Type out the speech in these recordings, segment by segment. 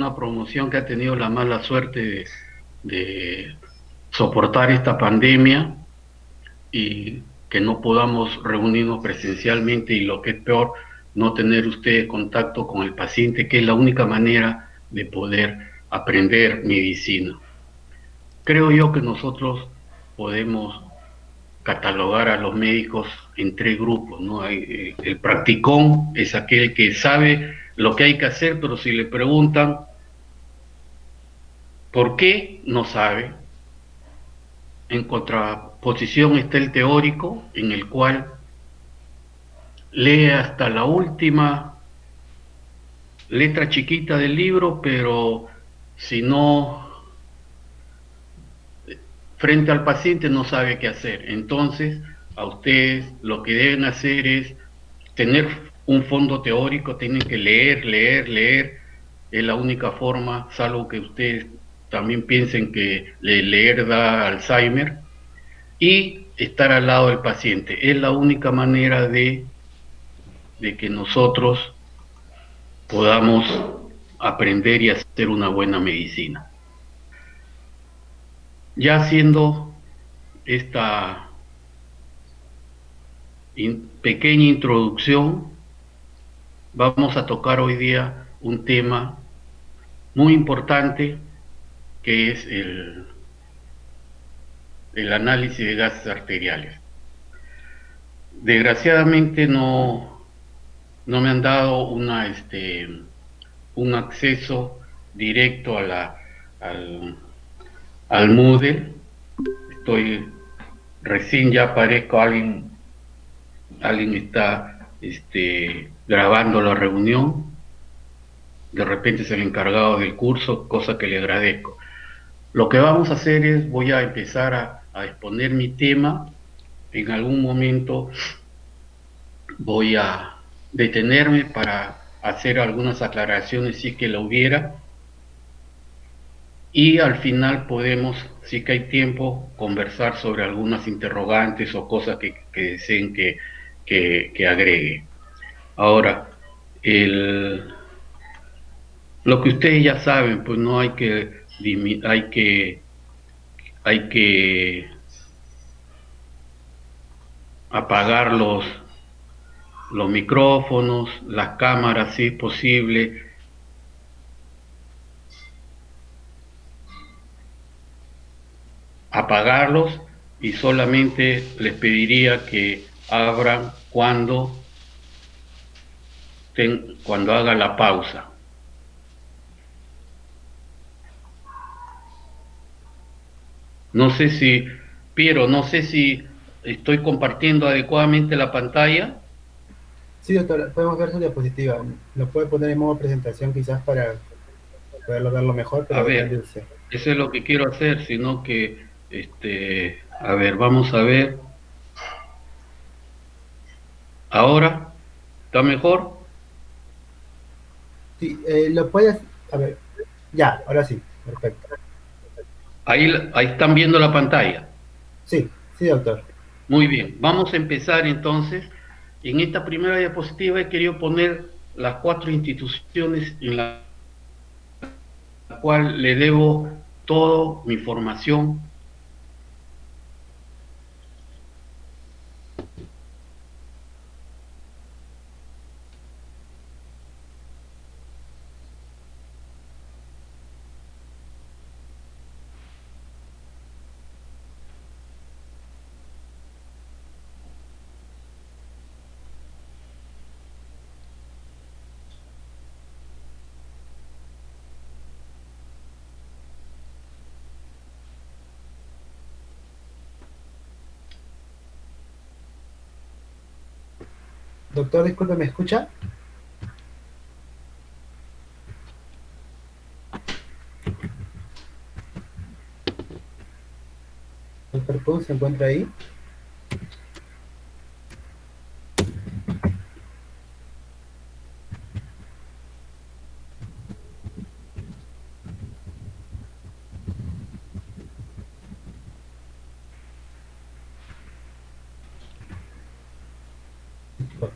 una promoción que ha tenido la mala suerte de soportar esta pandemia y que no podamos reunirnos presencialmente y lo que es peor, no tener ustedes contacto con el paciente, que es la única manera de poder aprender medicina. Creo yo que nosotros podemos catalogar a los médicos en tres grupos, ¿no? El practicón es aquel que sabe lo que hay que hacer, pero si le preguntan por qué, no sabe. En contraposición está el teórico, en el cual lee hasta la última letra chiquita del libro, pero si no, frente al paciente no sabe qué hacer. Entonces, a ustedes lo que deben hacer es tener un fondo teórico, tienen que leer, leer, leer. Es la única forma, salvo que ustedes también piensen que leer da Alzheimer, y estar al lado del paciente. Es la única manera de que nosotros podamos aprender y hacer una buena medicina. Ya haciendo esta pequeña introducción, vamos a tocar hoy día un tema muy importante que es el análisis de gases arteriales. Desgraciadamente no me han dado un acceso directo al, al Moodle. Estoy recién ya aparezco, alguien está grabando la reunión, de repente es el encargado del curso, cosa que le agradezco. Lo que vamos a hacer es, voy a empezar a exponer mi tema, en algún momento voy a detenerme para hacer algunas aclaraciones si es que la hubiera, y al final podemos, si que hay tiempo, conversar sobre algunas interrogantes o cosas que deseen que agregue. Ahora, lo que ustedes ya saben, pues no hay que apagar los micrófonos, las cámaras, si es posible, apagarlos, y solamente les pediría que abran cuando haga la pausa. No sé si, Piero, no sé si estoy compartiendo adecuadamente la pantalla. Sí, doctor, podemos ver su diapositiva. Lo puede poner en modo presentación quizás para poderlo verlo mejor, A pero depende de ver, usted. eso es lo que quiero hacer, sino que, a ver, vamos a ver. Ahora, ¿está mejor? Sí, lo puedes, a ver, ya, ahora sí, perfecto. Ahí están viendo la pantalla. Sí, sí, doctor. Muy bien, vamos a empezar entonces. En esta primera diapositiva he querido poner las cuatro instituciones en la cual le debo toda mi formación. Doctor, disculpe, ¿me escucha? Doctor Pun, ¿se encuentra ahí?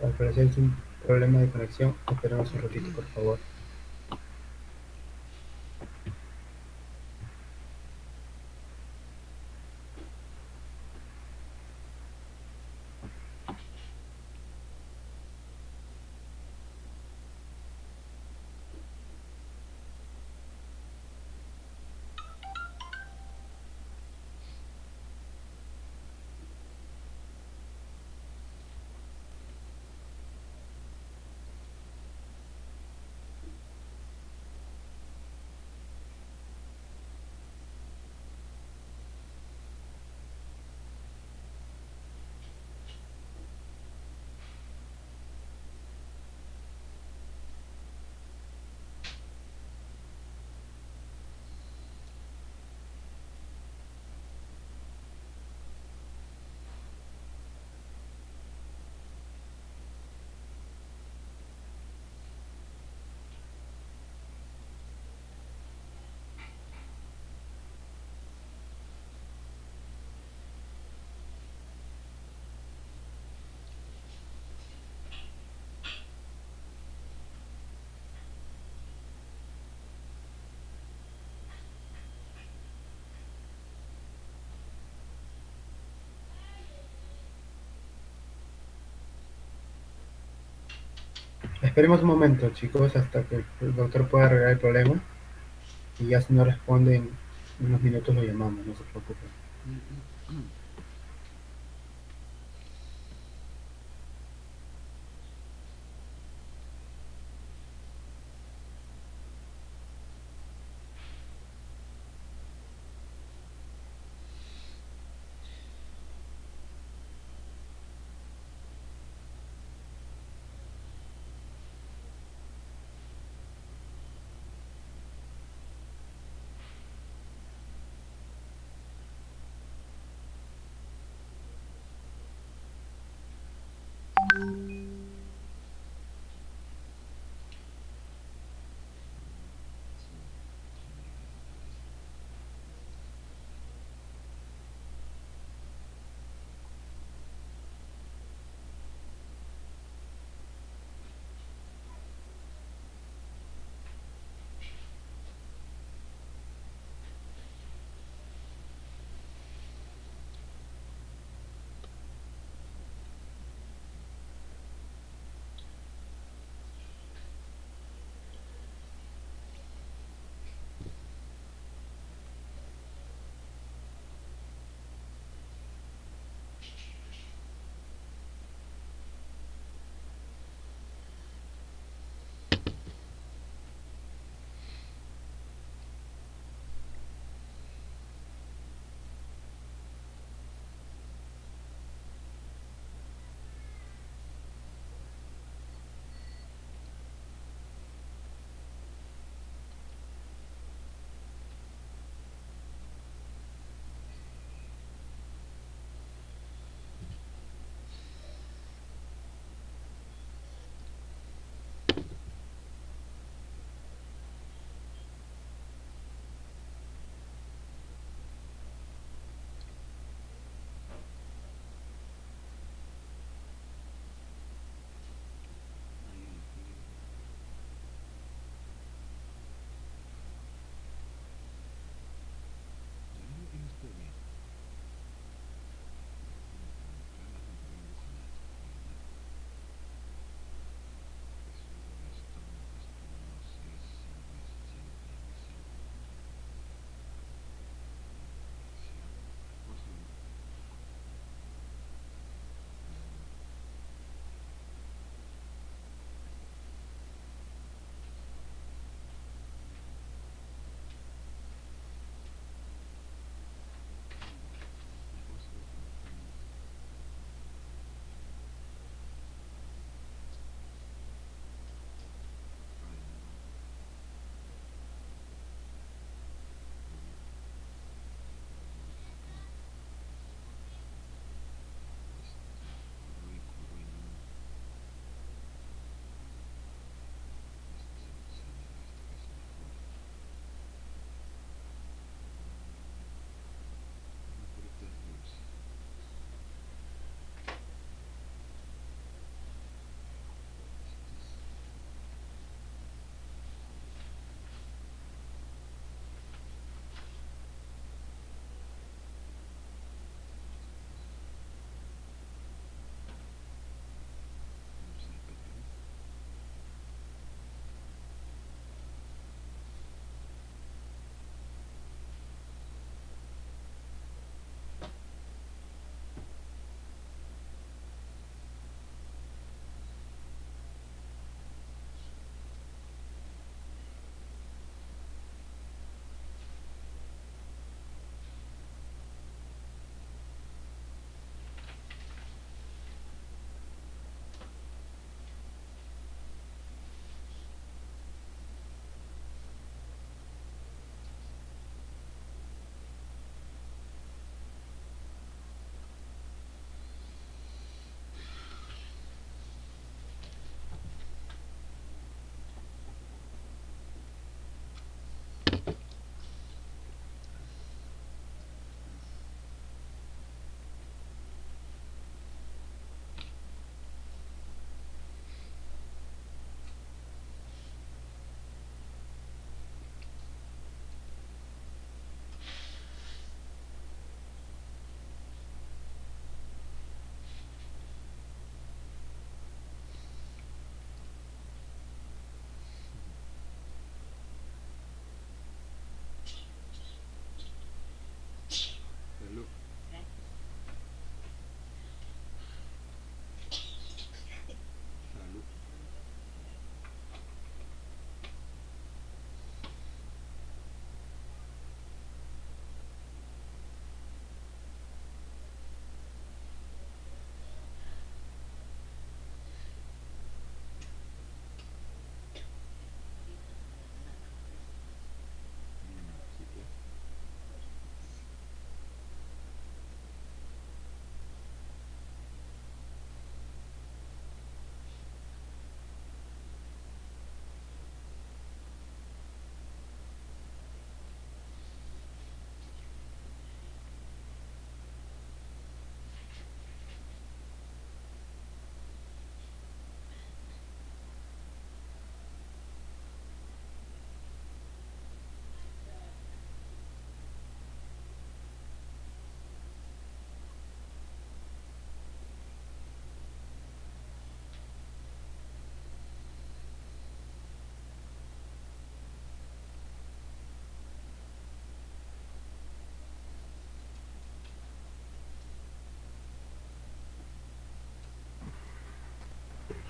Al parecer es un problema de conexión. Esperemos un ratito, por favor. Esperemos un momento, chicos, hasta que el doctor pueda arreglar el problema. Y ya si no responden en unos minutos lo llamamos, no se preocupen.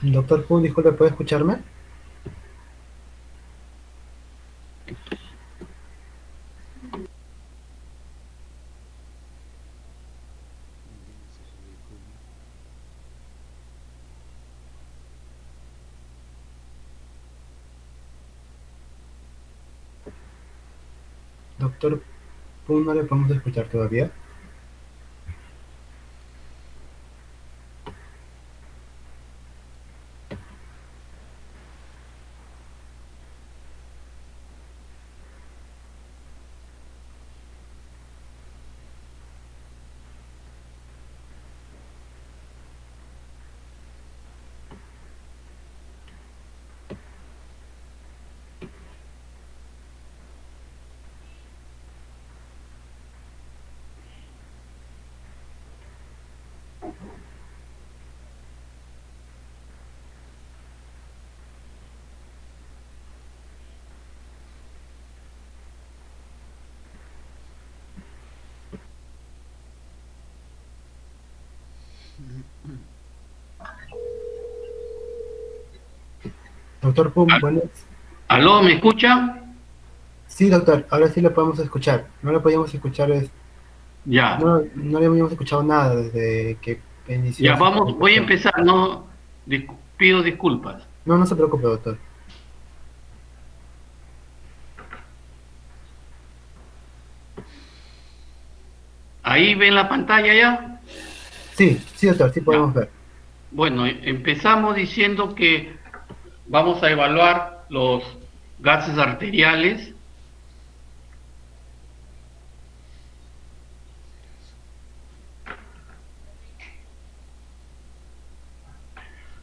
Doctor Pun, disculpe, ¿puede escucharme? Doctor Pun, no le podemos escuchar todavía. Doctor Pum, bueno, ¿Aló, me escucha? sí, doctor, ahora sí le podemos escuchar. No le podíamos escuchar, Ya, no le habíamos escuchado nada desde que inició ya su vamos, voy a presentación. empezar, no, pido disculpas. No, no se preocupe, doctor. ¿Ahí ven la pantalla ya? Sí, sí, doctor, sí podemos Ya. ver. Bueno, empezamos diciendo que vamos a evaluar los gases arteriales.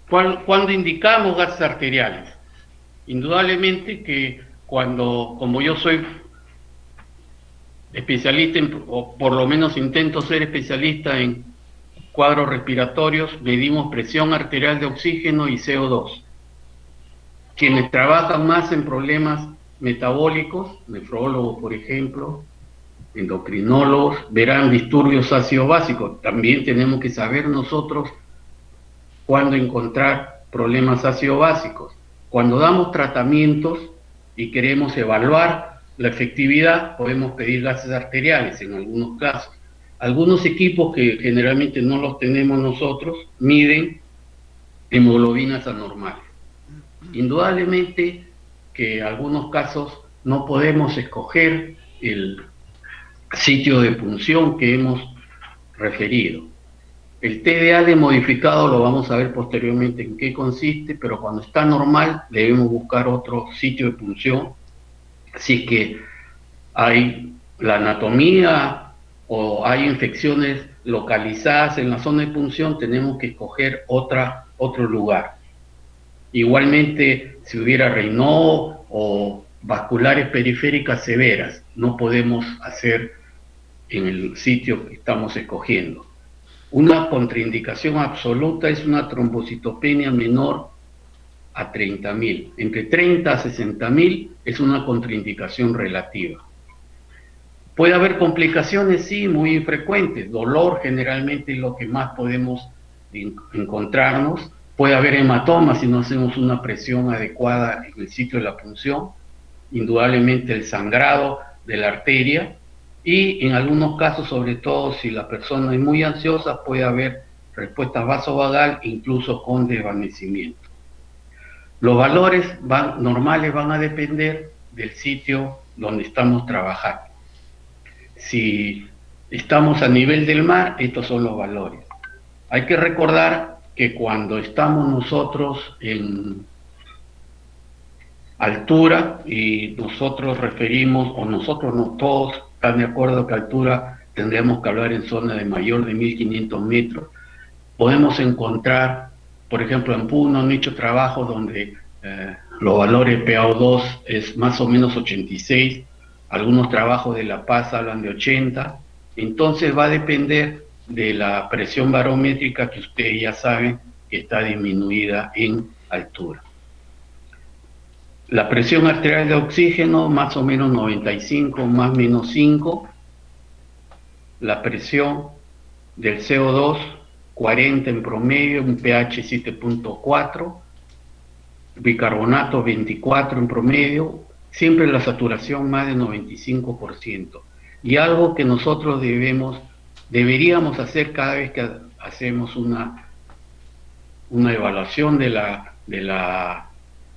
¿Cuándo indicamos gases arteriales? Indudablemente que cuando, como yo soy especialista, o por lo menos intento ser especialista en cuadros respiratorios, medimos presión arterial de oxígeno y CO2. Quienes trabajan más en problemas metabólicos, nefrólogos por ejemplo, endocrinólogos, verán disturbios ácido-básicos. También tenemos que saber nosotros cuándo encontrar problemas ácido-básicos. Cuando damos tratamientos y queremos evaluar la efectividad, podemos pedir gases arteriales en algunos casos. Algunos equipos que generalmente no los tenemos nosotros miden hemoglobinas anormales. Indudablemente que en algunos casos no podemos escoger el sitio de punción que hemos referido. El TDA de modificado lo vamos a ver posteriormente en qué consiste, pero cuando está normal debemos buscar otro sitio de punción. Si es que hay la anatomía o hay infecciones localizadas en la zona de punción, tenemos que escoger otro lugar. Igualmente, si hubiera Raynaud o vasculares periféricas severas, no podemos hacer en el sitio que estamos escogiendo. Una contraindicación absoluta es una trombocitopenia menor a 30.000. Entre 30 a 60.000 es una contraindicación relativa. Puede haber complicaciones, sí, muy infrecuentes. Dolor generalmente es lo que más podemos encontrarnos. Puede haber hematomas si no hacemos una presión adecuada en el sitio de la punción. Indudablemente el sangrado de la arteria. Y en algunos casos, sobre todo si la persona es muy ansiosa, puede haber respuesta vasovagal, incluso con desvanecimiento. Los valores normales van a depender del sitio donde estamos trabajando. Si estamos a nivel del mar, estos son los valores. Hay que recordar que cuando estamos nosotros en altura, y nosotros referimos, o nosotros no todos están de acuerdo que altura tendríamos que hablar en zona de mayor de 1500 metros, podemos encontrar, por ejemplo, en Puno han hecho trabajos donde los valores PaO2 es más o menos 86, algunos trabajos de La Paz hablan de 80, entonces va a depender de la presión barométrica que ustedes ya saben que está disminuida en altura. La presión arterial de oxígeno más o menos 95 más menos 5, la presión del CO2 40 en promedio, un pH 7.4, bicarbonato 24 en promedio, siempre la saturación más del 95%. Y algo que nosotros deberíamos hacer cada vez que hacemos una evaluación de la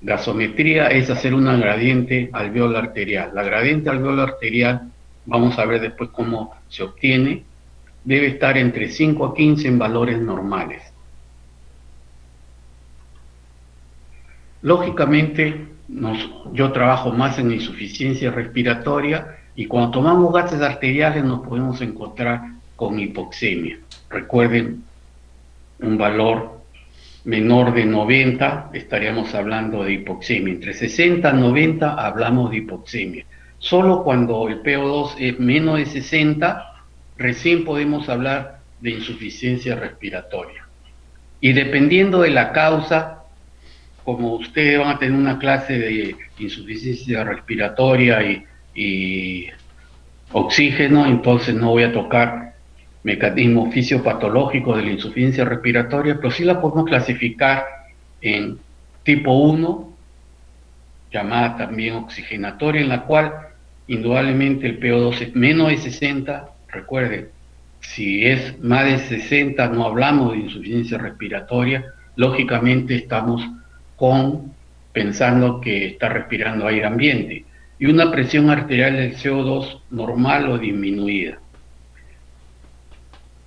gasometría es hacer una gradiente alveolar arterial. La gradiente alveolar arterial, vamos a ver después cómo se obtiene, debe estar entre 5 a 15 en valores normales. Lógicamente, yo trabajo más en insuficiencia respiratoria y cuando tomamos gases arteriales nos podemos encontrar con hipoxemia. Recuerden, un valor menor de 90 estaríamos hablando de hipoxemia. Entre 60 y 90 hablamos de hipoxemia. Solo cuando el PO2 es menos de 60, recién podemos hablar de insuficiencia respiratoria. Y dependiendo de la causa, como ustedes van a tener una clase de insuficiencia respiratoria y oxígeno, entonces no voy a tocar mecanismos fisiopatológicos de la insuficiencia respiratoria, pero sí la podemos clasificar en tipo 1, llamada también oxigenatoria, en la cual indudablemente el PO2 es menos de 60. Recuerden, si es más de 60 no hablamos de insuficiencia respiratoria, lógicamente estamos pensando que está respirando aire ambiente, y una presión arterial del CO2 normal o disminuida.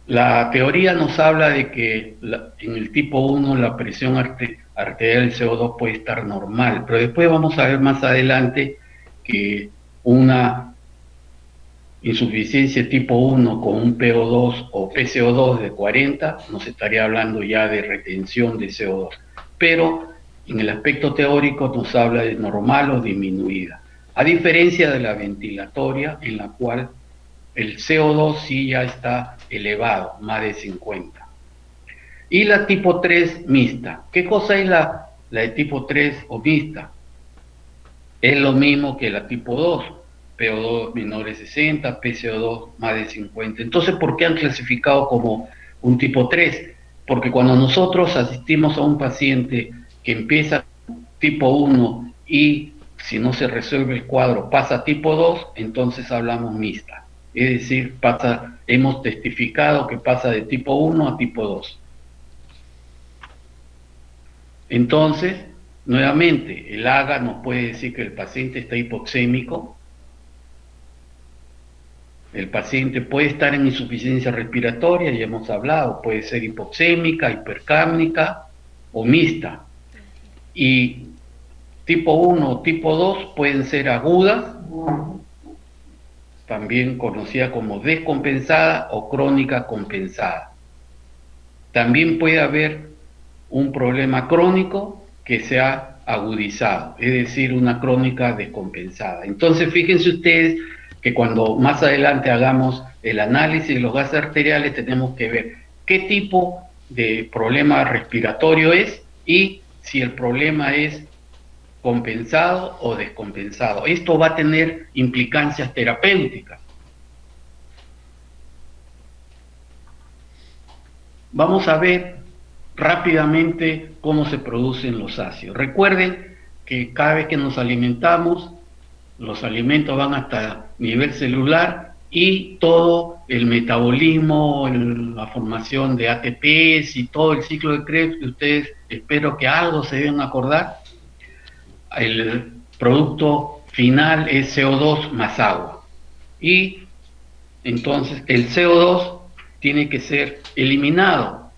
La teoría nos habla de que en el tipo 1 la presión arterial del CO2 puede estar normal, pero después vamos a ver más adelante que una insuficiencia tipo 1 con un PO2 o PCO2 de 40 nos estaría hablando ya de retención de CO2, pero en el aspecto teórico nos habla de normal o disminuida, a diferencia de la ventilatoria, en la cual el CO2 sí ya está elevado, más de 50. Y la tipo 3 mixta. ¿Qué cosa es la de tipo 3 o mixta? Es lo mismo que la tipo 2, PO2 menor de 60, PCO2 más de 50. Entonces, ¿por qué han clasificado como un tipo 3? Porque cuando nosotros asistimos a un paciente que empieza tipo 1 y si no se resuelve el cuadro pasa a tipo 2, entonces hablamos mixta. Es decir, hemos testificado que pasa de tipo 1 a tipo 2. Entonces, nuevamente, el AGA nos puede decir que el paciente está hipoxémico. El paciente puede estar en insuficiencia respiratoria, ya hemos hablado, puede ser hipoxémica, hipercápnica o mixta. Y tipo 1 o tipo 2 pueden ser agudas, también conocida como descompensada o crónica compensada. También puede haber un problema crónico que se ha agudizado, es decir, una crónica descompensada. Entonces, fíjense ustedes que cuando más adelante hagamos el análisis de los gases arteriales, tenemos que ver qué tipo de problema respiratorio es y si el problema es compensado o descompensado. Esto va a tener implicancias terapéuticas. Vamos a ver rápidamente cómo se producen los ácidos. Recuerden que cada vez que nos alimentamos, los alimentos van hasta nivel celular y todo el metabolismo, la formación de ATPs y todo el ciclo de Krebs, que ustedes espero que algo se deben acordar. El producto final es CO2 más agua. Y entonces el CO2 tiene que ser eliminado.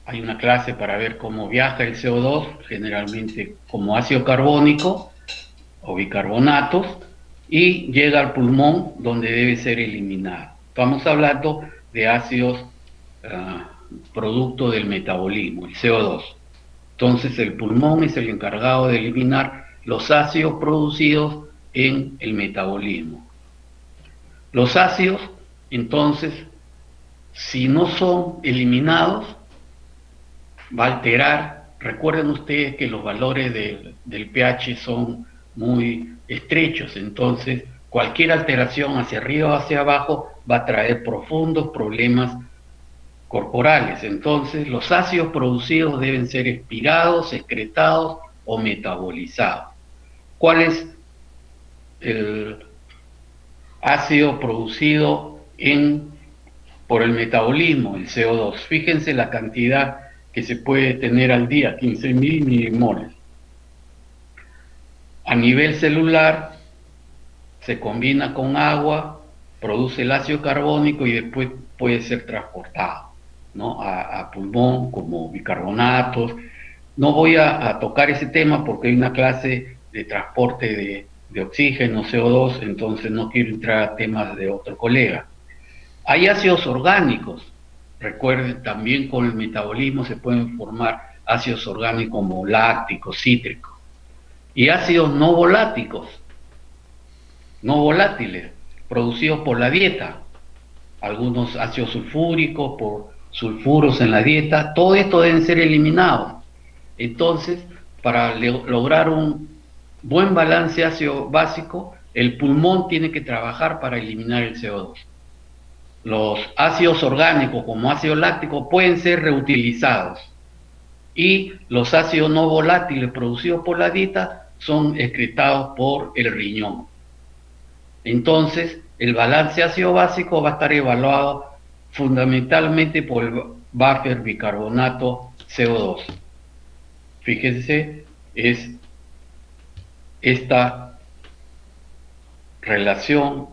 Hay una clase para ver cómo viaja el CO2, generalmente como ácido carbónico o bicarbonatos, y llega al pulmón donde debe ser eliminado. Estamos hablando de ácidos producto del metabolismo, el CO2. Entonces el pulmón es el encargado de eliminar los ácidos producidos en el metabolismo. Los ácidos, entonces, si no son eliminados, va a alterar. Recuerden ustedes que los valores del pH son muy estrechos, entonces Cualquier alteración hacia arriba o hacia abajo va a traer profundos problemas corporales. Entonces, los ácidos producidos deben ser expirados, excretados o metabolizados. ¿Cuál es el ácido producido por el metabolismo? El CO2. Fíjense la cantidad que se puede tener al día, 15.000 milimoles. A nivel celular, se combina con agua, produce el ácido carbónico y después puede ser transportado, ¿no?, a pulmón como bicarbonatos. No voy a tocar ese tema porque hay una clase de transporte de oxígeno, CO2, entonces no quiero entrar a temas de otro colega. Hay ácidos orgánicos. Recuerden, también con el metabolismo se pueden formar ácidos orgánicos como lácticos, cítricos. Y ácidos no volátiles, producidos por la dieta. Algunos ácidos sulfúricos, por sulfuros en la dieta. Todo esto deben ser eliminados. Entonces, para lograr un buen balance ácido básico, el pulmón tiene que trabajar para eliminar el CO2. Los ácidos orgánicos, como ácido láctico, pueden ser reutilizados. Y los ácidos no volátiles producidos por la dieta son excretados por el riñón. Entonces, el balance ácido básico va a estar evaluado fundamentalmente por el buffer bicarbonato CO2. Fíjense, es esta relación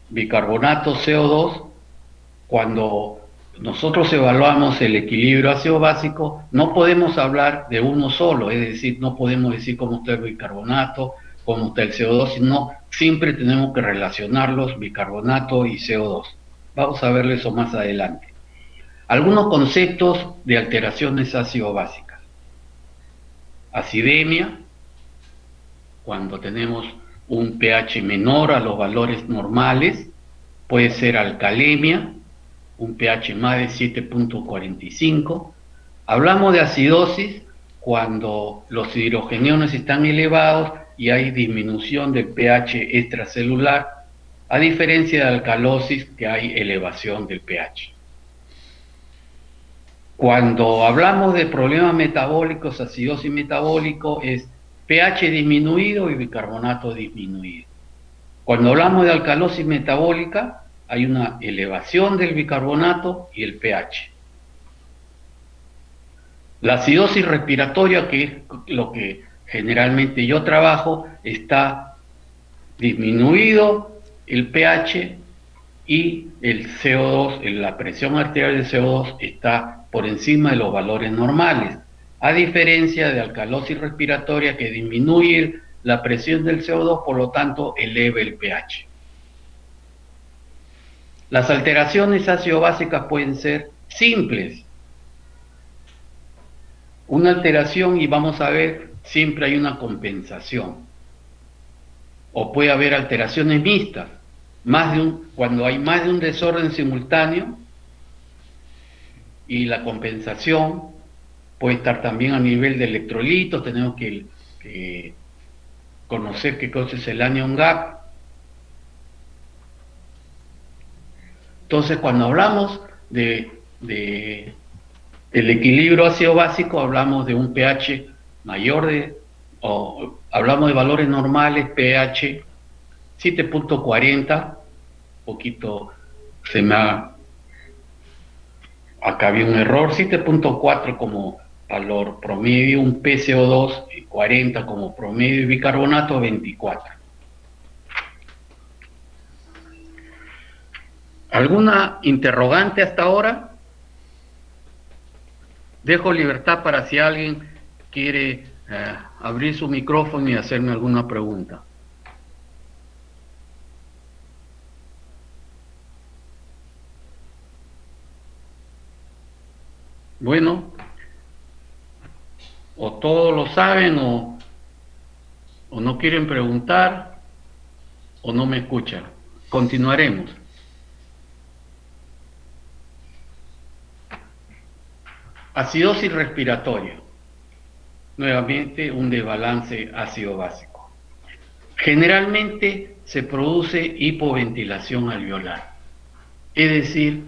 bicarbonato CO2. Cuando nosotros evaluamos el equilibrio ácido básico, no podemos hablar de uno solo, es decir, no podemos decir cómo está el bicarbonato, cómo está el CO2, sino siempre tenemos que relacionarlos, bicarbonato y CO2. Vamos a verlo eso más adelante. Algunos conceptos de alteraciones ácido-básicas. Acidemia, cuando tenemos un pH menor a los valores normales. Puede ser alcalemia, un pH más de 7.45. Hablamos de acidosis cuando los hidrogeniones están elevados y hay disminución del pH extracelular, a diferencia de alcalosis, que hay elevación del pH. Cuando hablamos de problemas metabólicos, acidosis metabólico, es pH disminuido y bicarbonato disminuido. Cuando hablamos de alcalosis metabólica, hay una elevación del bicarbonato y el pH. La acidosis respiratoria, que es lo que generalmente yo trabajo, está disminuido el pH y el CO2, la presión arterial del CO2 está por encima de los valores normales, a diferencia de alcalosis respiratoria, que disminuye la presión del CO2, por lo tanto eleva el pH. Las alteraciones ácido-básicas pueden ser simples. Una alteración, y vamos a ver, siempre hay una compensación. O puede haber alteraciones mixtas. Cuando hay más de un desorden simultáneo, y la compensación puede estar también a nivel de electrolitos. Tenemos que conocer qué cosa es el anion gap. Entonces, cuando hablamos del equilibrio ácido básico, hablamos de un pH mayor o hablamos de valores normales, pH 7.40, poquito se me ha... Acá había un error, 7.4 como valor promedio, un PCO2 40 como promedio y bicarbonato 24. ¿Alguna interrogante hasta ahora? Dejo libertad para si alguien quiere abrir su micrófono y hacerme alguna pregunta. Bueno, o todos lo saben o no quieren preguntar o no me escuchan. Continuaremos. Acidosis respiratoria. Nuevamente un desbalance ácido básico. Generalmente se produce hipoventilación alveolar, es decir,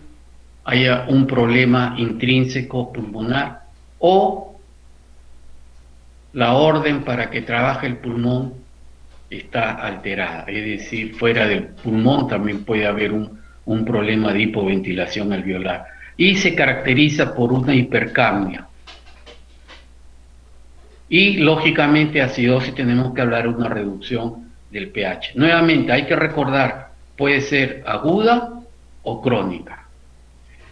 haya un problema intrínseco pulmonar o la orden para que trabaje el pulmón está alterada, es decir, fuera del pulmón también puede haber un problema de hipoventilación alveolar y se caracteriza por una hipercapnia. Y lógicamente acidosis tenemos que hablar de una reducción del pH. Nuevamente hay que recordar, puede ser aguda o crónica.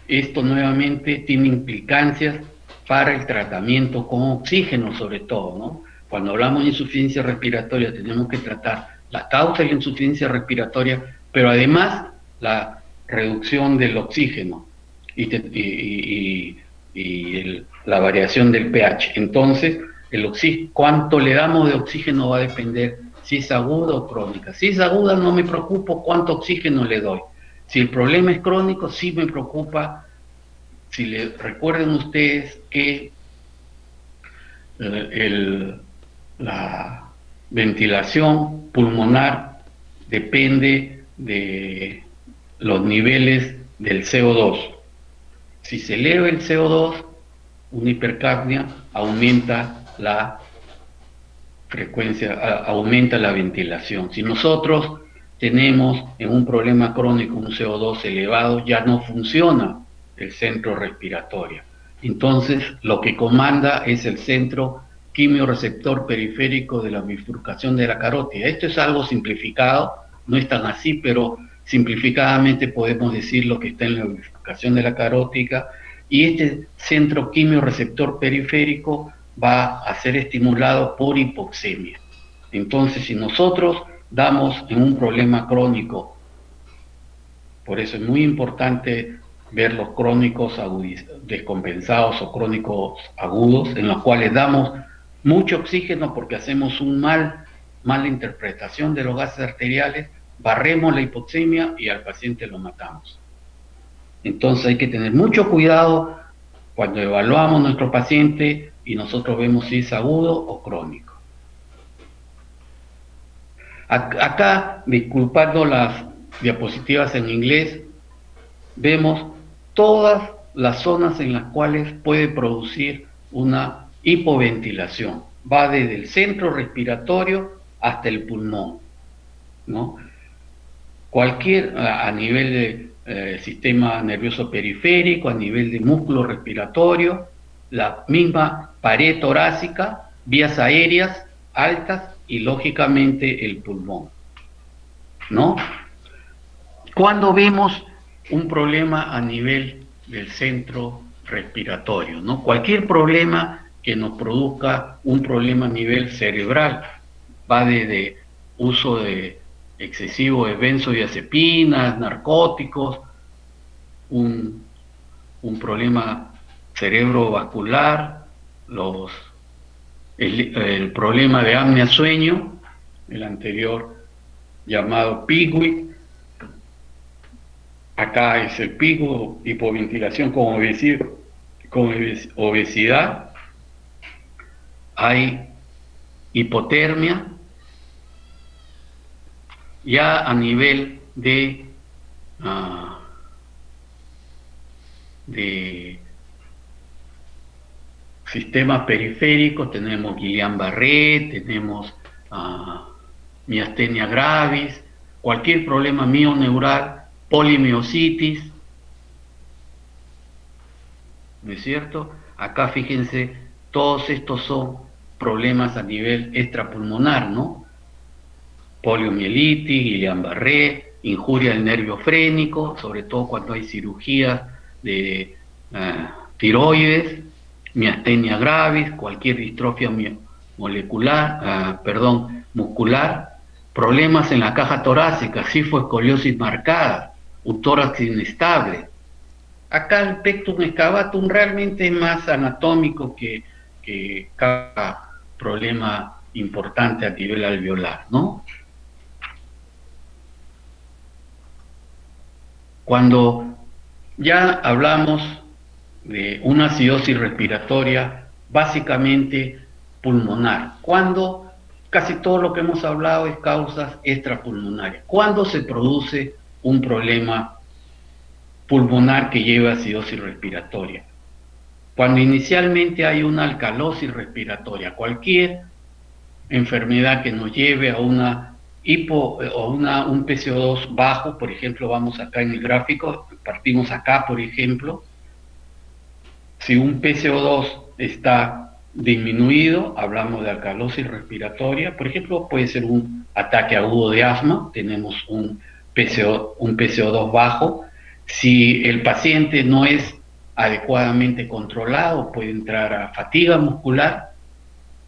Esto nuevamente tiene implicancias para el tratamiento con oxígeno sobre todo, ¿no? Cuando hablamos de insuficiencia respiratoria tenemos que tratar la causa de la insuficiencia respiratoria, pero además la reducción del oxígeno la variación del pH. Entonces, cuánto le damos de oxígeno va a depender si es aguda o crónica. Si es aguda no me preocupo cuánto oxígeno le doy. Si el problema es crónico, sí me preocupa. Si recuerden ustedes que la ventilación pulmonar depende de los niveles del CO2. Si se eleva el CO2, una hipercapnia aumenta la frecuencia, aumenta la ventilación. Si nosotros tenemos en un problema crónico un CO2 elevado, ya no funciona el centro respiratorio. Entonces, lo que comanda es el centro quimioreceptor periférico de la bifurcación de la carótida. Esto es algo simplificado, no es tan así, pero simplificadamente podemos decir lo que está en la bifurcación de la carótida, y este centro quimioreceptor periférico va a ser estimulado por hipoxemia. Entonces, si nosotros damos en un problema crónico, por eso es muy importante ver los crónicos descompensados o crónicos agudos, en los cuales damos mucho oxígeno porque hacemos mala interpretación de los gases arteriales, barremos la hipoxemia y al paciente lo matamos. Entonces hay que tener mucho cuidado cuando evaluamos a nuestro paciente y nosotros vemos si es agudo o crónico. Acá, disculpando las diapositivas en inglés, vemos todas las zonas en las cuales puede producir una hipoventilación. Va desde el centro respiratorio hasta el pulmón, ¿no? A nivel de sistema nervioso periférico, a nivel de músculo respiratorio, la misma pared torácica, vías aéreas altas y lógicamente el pulmón, ¿no? Cuando vemos un problema a nivel del centro respiratorio, ¿no? Cualquier problema que nos produzca un problema a nivel cerebral, va desde uso excesivo de benzodiazepinas, narcóticos, un problema cerebrovascular, el problema de apnea-sueño, el anterior llamado PIGWIC. Acá es el pico, hipoventilación con obesidad, hay hipotermia, ya a nivel de sistemas periféricos tenemos Guillain-Barré, tenemos miastenia gravis, cualquier problema mioneural, polimiositis, ¿no es cierto? Acá fíjense, todos estos son problemas a nivel extrapulmonar, ¿no? Poliomielitis, Guillain-Barré, injuria del nervio frénico, sobre todo cuando hay cirugías de tiroides, miastenia gravis, cualquier distrofia muscular, problemas en la caja torácica, cifoescoliosis marcada, un tórax inestable. Acá el pectum excavatum realmente es más anatómico que cada problema importante a nivel alveolar, ¿no? Cuando ya hablamos de una acidosis respiratoria básicamente pulmonar, cuando casi todo lo que hemos hablado es causas extrapulmonares. ¿Cuándo se produce un problema pulmonar que lleva a acidosis respiratoria? Cuando inicialmente hay una alcalosis respiratoria, cualquier enfermedad que nos lleve a una un PCO2 bajo, por ejemplo, vamos acá en el gráfico, partimos acá, por ejemplo, si un PCO2 está disminuido, hablamos de alcalosis respiratoria, por ejemplo, puede ser un ataque agudo de asma, tenemos un PCO2 bajo. Si el paciente no es adecuadamente controlado, puede entrar a fatiga muscular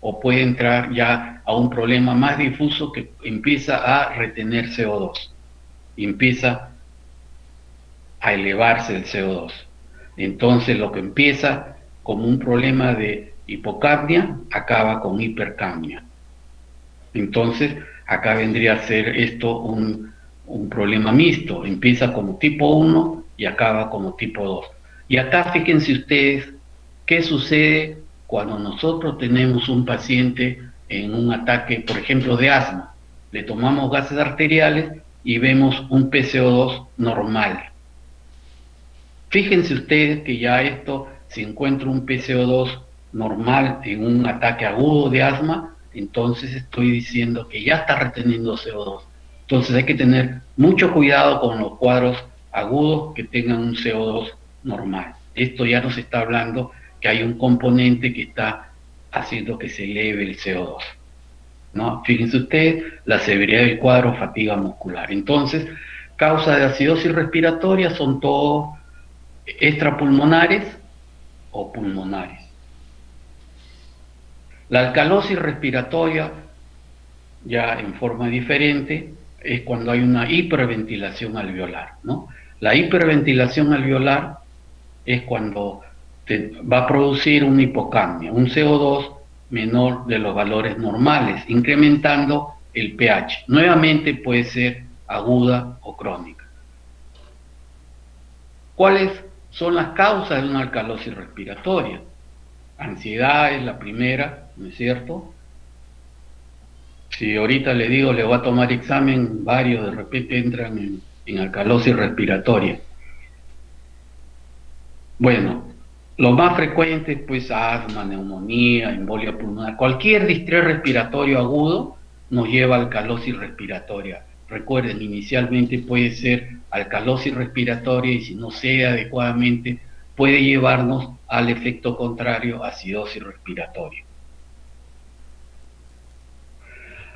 o puede entrar ya a un problema más difuso que empieza a retener CO2, empieza a elevarse el CO2. Entonces lo que empieza como un problema de hipocapnia acaba con hipercapnia. Entonces acá vendría a ser esto un problema mixto, empieza como tipo 1 y acaba como tipo 2. Y acá fíjense ustedes qué sucede cuando nosotros tenemos un paciente en un ataque, por ejemplo, de asma. Le tomamos gases arteriales y vemos un PCO2 normal. Fíjense ustedes que ya esto, si encuentro un PCO2 normal en un ataque agudo de asma, entonces estoy diciendo que ya está reteniendo CO2. Entonces hay que tener mucho cuidado con los cuadros agudos que tengan un CO2 normal. Esto ya nos está hablando que hay un componente que está haciendo que se eleve el CO2, ¿no? Fíjense ustedes la severidad del cuadro, fatiga muscular. Entonces, causas de acidosis respiratoria son todos extrapulmonares o pulmonares. La alcalosis respiratoria, ya en forma diferente, es cuando hay una hiperventilación alveolar, ¿no? La hiperventilación alveolar es cuando va a producir una hipocapnia, un CO2 menor de los valores normales, incrementando el pH. Nuevamente puede ser aguda o crónica. ¿Cuáles son las causas de una alcalosis respiratoria? Ansiedad es la primera, ¿no es cierto? Si ahorita le digo, le voy a tomar examen, varios de repente entran en alcalosis respiratoria. Bueno, lo más frecuente es pues asma, neumonía, embolia pulmonar. Cualquier distrés respiratorio agudo nos lleva a alcalosis respiratoria. Recuerden, inicialmente puede ser alcalosis respiratoria y si no se da adecuadamente puede llevarnos al efecto contrario, acidosis respiratoria.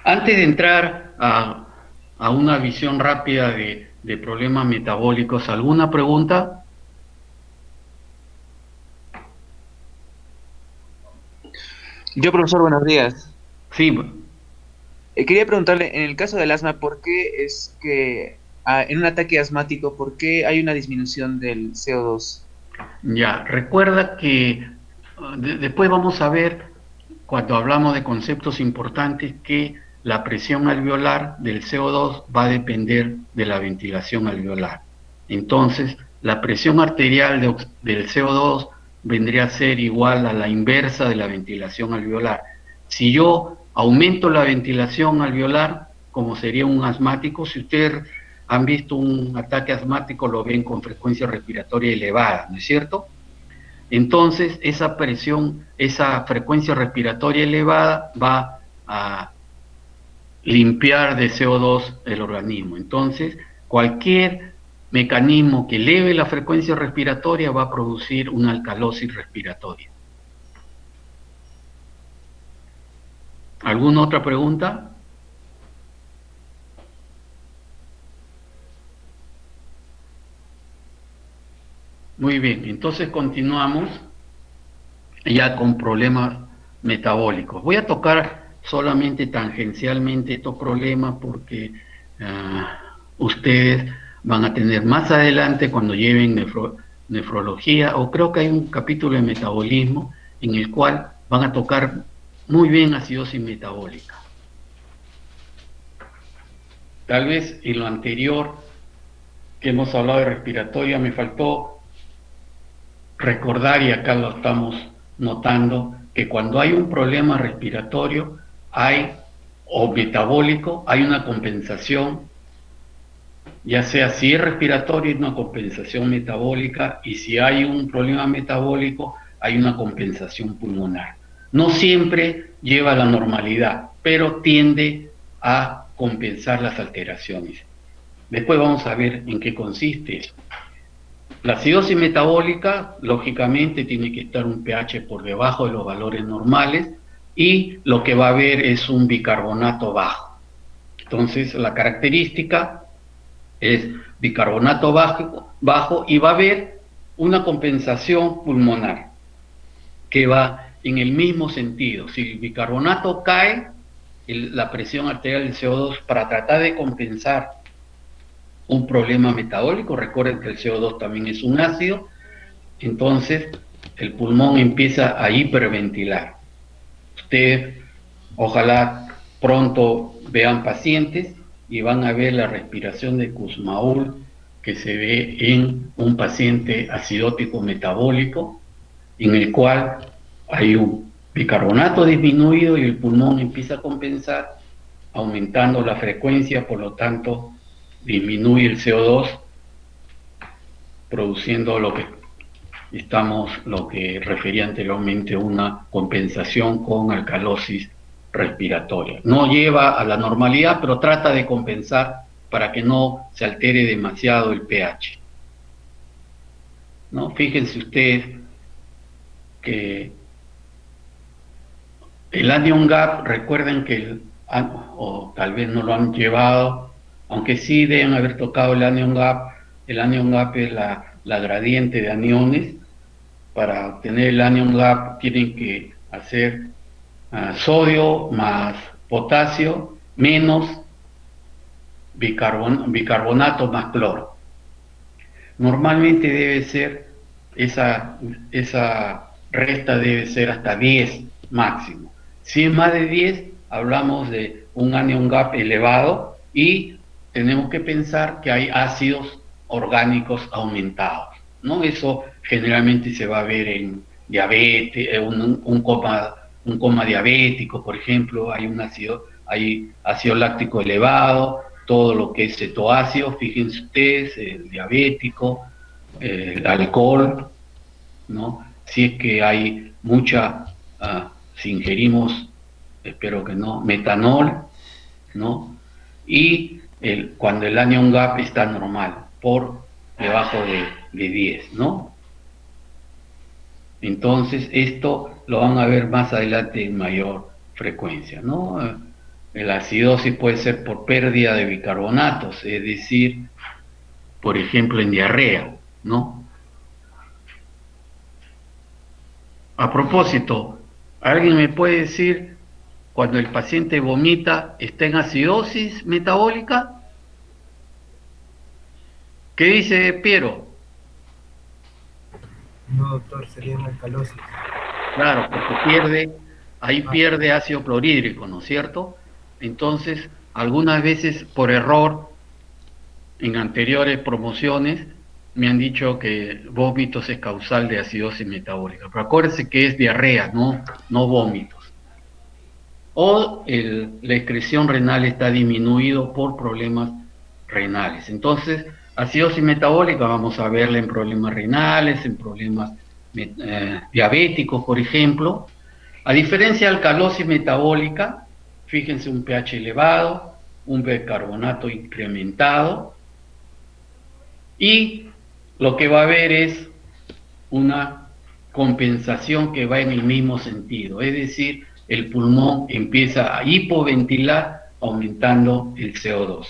Antes de entrar a una visión rápida de problemas metabólicos, ¿alguna pregunta? Yo, profesor, buenos días. Sí, Quería preguntarle, en el caso del asma, ¿por qué es que en un ataque asmático, por qué hay una disminución del CO2? ya, recuerda que después vamos a ver, cuando hablamos de conceptos importantes, que la presión alveolar del CO2 va a depender de la ventilación alveolar. Entonces, la presión arterial del CO2 vendría a ser igual a la inversa de la ventilación alveolar. Si yo aumento la ventilación alveolar, como sería un asmático, si ustedes han visto un ataque asmático, lo ven con frecuencia respiratoria elevada, ¿no es cierto? Entonces, esa presión, esa frecuencia respiratoria elevada va a limpiar de CO2 el organismo. Entonces, cualquier mecanismo que eleve la frecuencia respiratoria va a producir una alcalosis respiratoria. ¿Alguna otra pregunta? Muy bien, entonces continuamos ya con problemas metabólicos. Voy a tocar solamente tangencialmente estos problemas porque ustedes van a tener más adelante cuando lleven nefrología, o creo que hay un capítulo de metabolismo en el cual van a tocar muy bien acidosis metabólica. Tal vez en lo anterior que hemos hablado de respiratoria me faltó recordar, y acá lo estamos notando, que cuando hay un problema respiratorio hay o metabólico, hay una compensación, ya sea si es respiratorio, hay una compensación metabólica, y si hay un problema metabólico, hay una compensación pulmonar. No siempre lleva a la normalidad, pero tiende a compensar las alteraciones. Después vamos a ver en qué consiste eso. La acidosis metabólica, lógicamente, tiene que estar un pH por debajo de los valores normales, y lo que va a haber es un bicarbonato bajo. Entonces, la característica es bicarbonato bajo, y va a haber una compensación pulmonar que va en el mismo sentido. Si el bicarbonato cae, la presión arterial del CO2, para tratar de compensar un problema metabólico, recuerden que el CO2 también es un ácido, entonces el pulmón empieza a hiperventilar. Ustedes ojalá pronto vean pacientes y van a ver la respiración de Kussmaul que se ve en un paciente acidótico metabólico, en el cual hay un bicarbonato disminuido y el pulmón empieza a compensar, aumentando la frecuencia, por lo tanto disminuye el CO2, produciendo lo que refería anteriormente, una compensación con alcalosis respiratoria. No lleva a la normalidad, pero trata de compensar para que no se altere demasiado el pH, ¿no? Fíjense ustedes que el anion gap, recuerden que o tal vez no lo han llevado, aunque sí deben haber tocado el anion gap. El anion gap es la gradiente de aniones. Para obtener el anion gap tienen que hacer sodio más potasio menos bicarbonato más cloro. Normalmente debe ser, esa resta debe ser hasta 10 máximo. Si es más de 10, hablamos de un anion gap elevado, y tenemos que pensar que hay ácidos orgánicos aumentados, ¿no? Eso generalmente se va a ver en diabetes, un coma diabético, por ejemplo. Hay ácido láctico elevado, todo lo que es cetoácido, fíjense ustedes, el diabético, el alcohol, ¿no? Si es que hay si ingerimos, espero que no, metanol, ¿no? Y cuando el anion gap está normal, por debajo de 10, ¿no? Entonces esto lo van a ver más adelante en mayor frecuencia, ¿no? La acidosis puede ser por pérdida de bicarbonatos, es decir, por ejemplo en diarrea, ¿no? A propósito, ¿alguien me puede decir cuando el paciente vomita está en acidosis metabólica? ¿Qué dice Piero? No, doctor, sería una alcalosis. Claro, porque pierde ácido clorhídrico, ¿no es cierto? Entonces, algunas veces por error, en anteriores promociones, me han dicho que vómitos es causal de acidosis metabólica, pero acuérdense que es diarrea, no vómitos. O la excreción renal está disminuido por problemas renales. Entonces, acidosis metabólica vamos a verla en problemas renales, en problemas diabéticos, por ejemplo. A diferencia de alcalosis metabólica, fíjense, un pH elevado, un bicarbonato incrementado, y lo que va a haber es una compensación que va en el mismo sentido, es decir, el pulmón empieza a hipoventilar, aumentando el CO2.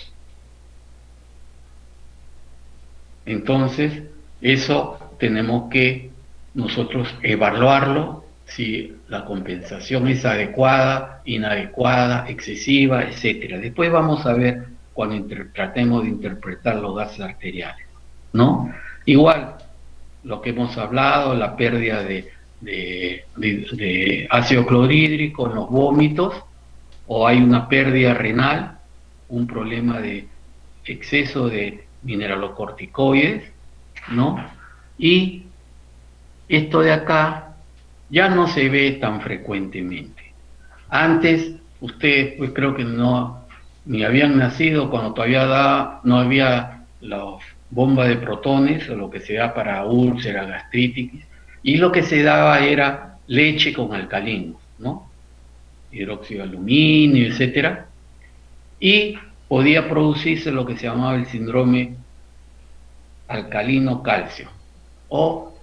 Entonces, eso tenemos que nosotros evaluarlo, si la compensación es adecuada, inadecuada, excesiva, etcétera. Después vamos a ver cuando tratemos de interpretar los gases arteriales, ¿no? Igual, lo que hemos hablado, la pérdida de ácido clorhídrico en los vómitos, o hay una pérdida renal, un problema de exceso de mineralocorticoides, ¿no? Y esto de acá ya no se ve tan frecuentemente. Antes Ustedes pues creo que no, ni habían nacido cuando todavía no había la bomba de protones o lo que se da para úlcera, gastritis, y lo que se daba era leche con alcalinos, ¿no? Hidróxido de aluminio, etcétera, y podía producirse lo que se llamaba el síndrome alcalino calcio, o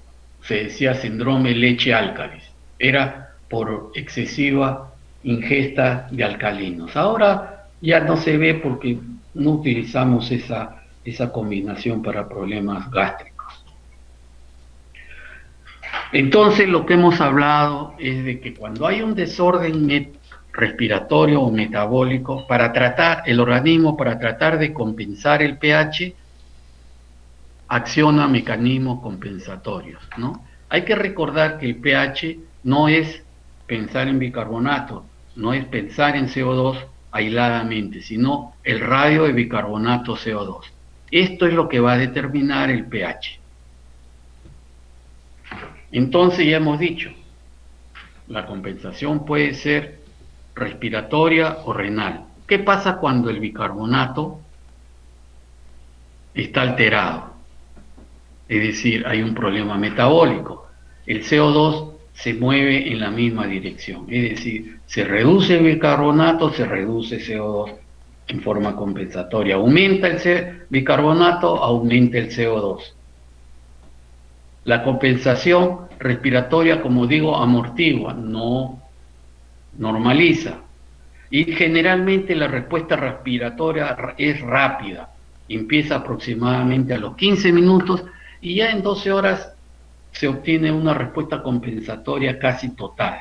se decía síndrome leche álcalis, era por excesiva ingesta de alcalinos. Ahora ya no se ve porque no utilizamos esa combinación para problemas gástricos. Entonces lo que hemos hablado es de que cuando hay un desorden respiratorio o metabólico, para tratar el organismo, para tratar de compensar el pH, acciona mecanismos compensatorios, ¿no? Hay que recordar que el pH no es pensar en bicarbonato, no es pensar en CO2 aisladamente, sino el radio de bicarbonato CO2. Esto es lo que va a determinar el pH. Entonces ya hemos dicho, la compensación puede ser respiratoria o renal. ¿Qué pasa cuando el bicarbonato está alterado? Es decir, hay un problema metabólico. El CO2 se mueve en la misma dirección. Es decir, se reduce el bicarbonato, se reduce CO2 en forma compensatoria. Aumenta el bicarbonato, aumenta el CO2. La compensación respiratoria, como digo, amortigua, no normaliza. Y generalmente la respuesta respiratoria es rápida. Empieza aproximadamente a los 15 minutos y ya en 12 horas se obtiene una respuesta compensatoria casi total.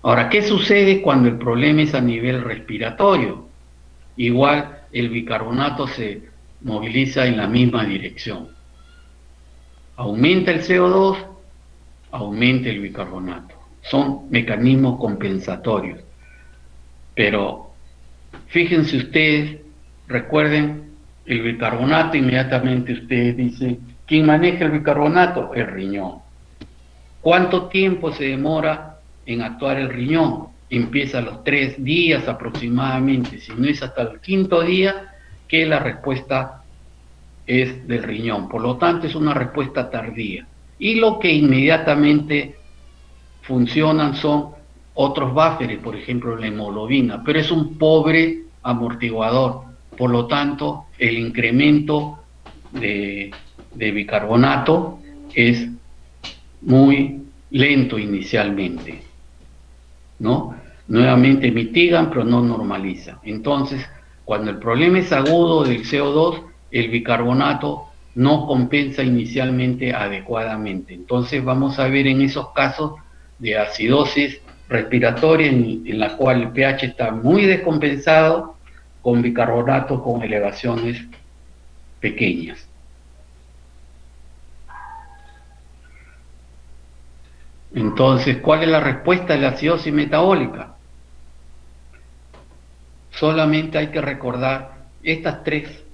Ahora, ¿qué sucede cuando el problema es a nivel respiratorio? Igual el bicarbonato se moviliza en la misma dirección. Aumenta el CO2, aumenta el bicarbonato. Son mecanismos compensatorios. Pero fíjense ustedes, recuerden, el bicarbonato, inmediatamente ustedes dicen, ¿quién maneja el bicarbonato? El riñón. ¿Cuánto tiempo se demora en actuar el riñón? Empieza a los 3 días aproximadamente, si no es hasta el 5.º día que la respuesta es del riñón. Por lo tanto, es una respuesta tardía. Y lo que inmediatamente funcionan son otros bufferes, por ejemplo la hemoglobina, pero es un pobre amortiguador. Por lo tanto, el incremento de bicarbonato es muy lento inicialmente, ¿no? Nuevamente mitigan, pero no normalizan. Entonces, cuando el problema es agudo del CO2, el bicarbonato no compensa inicialmente adecuadamente. Entonces vamos a ver en esos casos de acidosis respiratoria en la cual el pH está muy descompensado, con bicarbonato con elevaciones pequeñas. Entonces, ¿cuál es la respuesta de la acidosis metabólica? Solamente hay que recordar estas tres.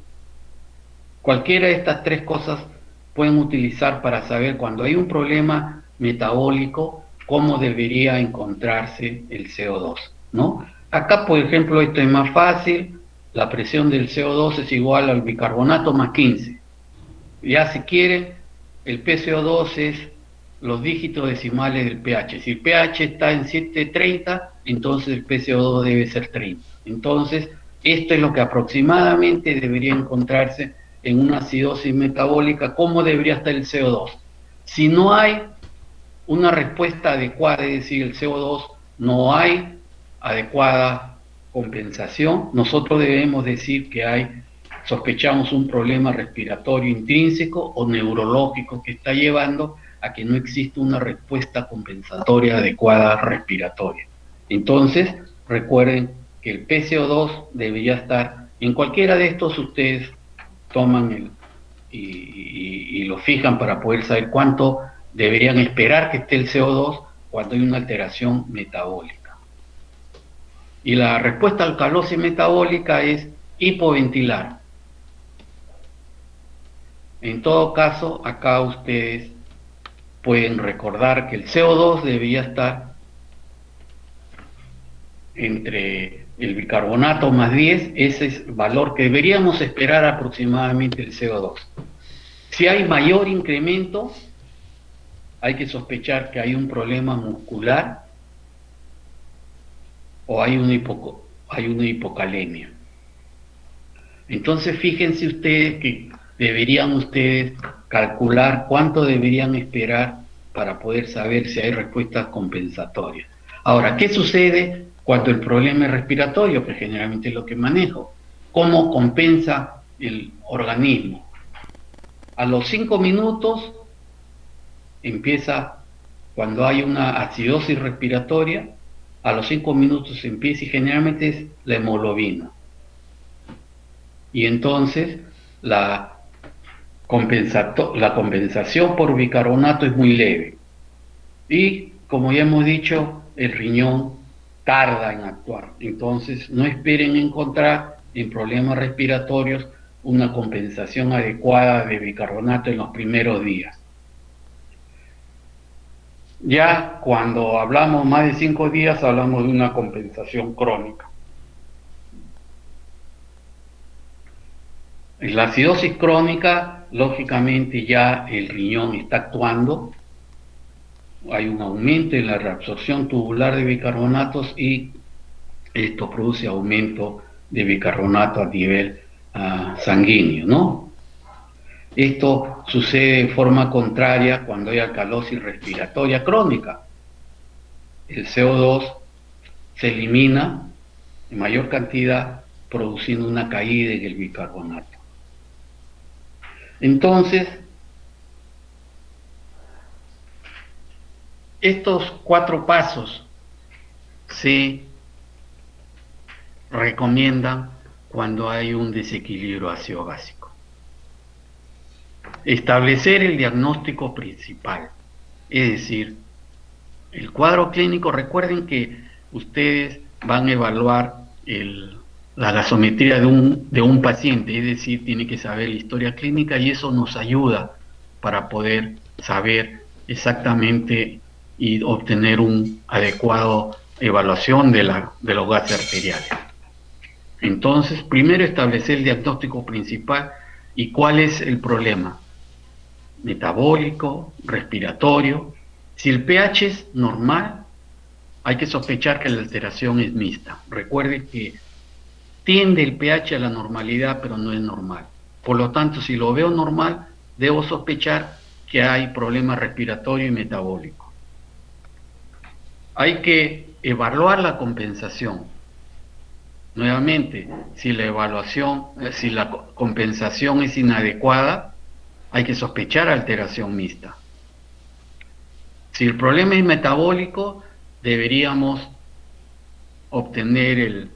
Cualquiera de estas tres cosas pueden utilizar para saber cuando hay un problema metabólico, cómo debería encontrarse el CO2, ¿no? Acá, por ejemplo, esto es más fácil. La presión del CO2 es igual al bicarbonato más 15. Ya si quieren, el PCO2 es los dígitos decimales del pH. Si el pH está en 730, entonces el PCO2 debe ser 30. Entonces, esto es lo que aproximadamente debería encontrarse en una acidosis metabólica, cómo debería estar el CO2. Si no hay una respuesta adecuada, es decir, el CO2 no hay adecuada compensación, nosotros debemos decir que sospechamos un problema respiratorio intrínseco o neurológico que está llevando a que no exista una respuesta compensatoria adecuada respiratoria. Entonces, recuerden que el PCO2 debería estar, en cualquiera de estos ustedes toman y lo fijan para poder saber cuánto deberían esperar que esté el CO2 cuando hay una alteración metabólica. Y la respuesta a la alcalosis metabólica es hipoventilar. En todo caso, acá ustedes pueden recordar que el CO2 debería estar entre el bicarbonato más 10, ese es el valor que deberíamos esperar aproximadamente el CO2. Si hay mayor incremento, hay que sospechar que hay un problema muscular o hay una hipocalemia. Entonces fíjense ustedes que deberían ustedes calcular cuánto deberían esperar para poder saber si hay respuestas compensatorias. Ahora, ¿qué sucede cuando el problema es respiratorio? Que generalmente es lo que manejo. ¿Cómo compensa el organismo? A los 5 minutos empieza, cuando hay una acidosis respiratoria, a los 5 minutos empieza y generalmente es la hemoglobina. Y entonces la compensación por bicarbonato es muy leve. Y como ya hemos dicho, el riñón tarda en actuar. Entonces no esperen encontrar en problemas respiratorios una compensación adecuada de bicarbonato en los primeros días. Ya cuando hablamos más de 5 días, hablamos de una compensación crónica. En la acidosis crónica, lógicamente ya el riñón está actuando, hay un aumento en la reabsorción tubular de bicarbonatos y esto produce aumento de bicarbonato a nivel sanguíneo, ¿no? Esto sucede de forma contraria cuando hay alcalosis respiratoria crónica. El CO2 se elimina en mayor cantidad, produciendo una caída en el bicarbonato. Entonces, estos 4 pasos se recomiendan cuando hay un desequilibrio ácido básico. Establecer el diagnóstico principal, es decir, el cuadro clínico. Recuerden que ustedes van a evaluar la gasometría de un paciente, es decir, tiene que saber la historia clínica y eso nos ayuda para poder saber exactamente y obtener una adecuada evaluación de los gases arteriales. Entonces, primero establecer el diagnóstico principal y cuál es el problema metabólico, respiratorio. Si el pH es normal, hay que sospechar que la alteración es mixta. Recuerde que tiende el pH a la normalidad, pero no es normal. Por lo tanto, si lo veo normal, debo sospechar que hay problema respiratorio y metabólico. Hay que evaluar la compensación. Nuevamente, si la compensación es inadecuada, hay que sospechar alteración mixta. Si el problema es metabólico, deberíamos obtener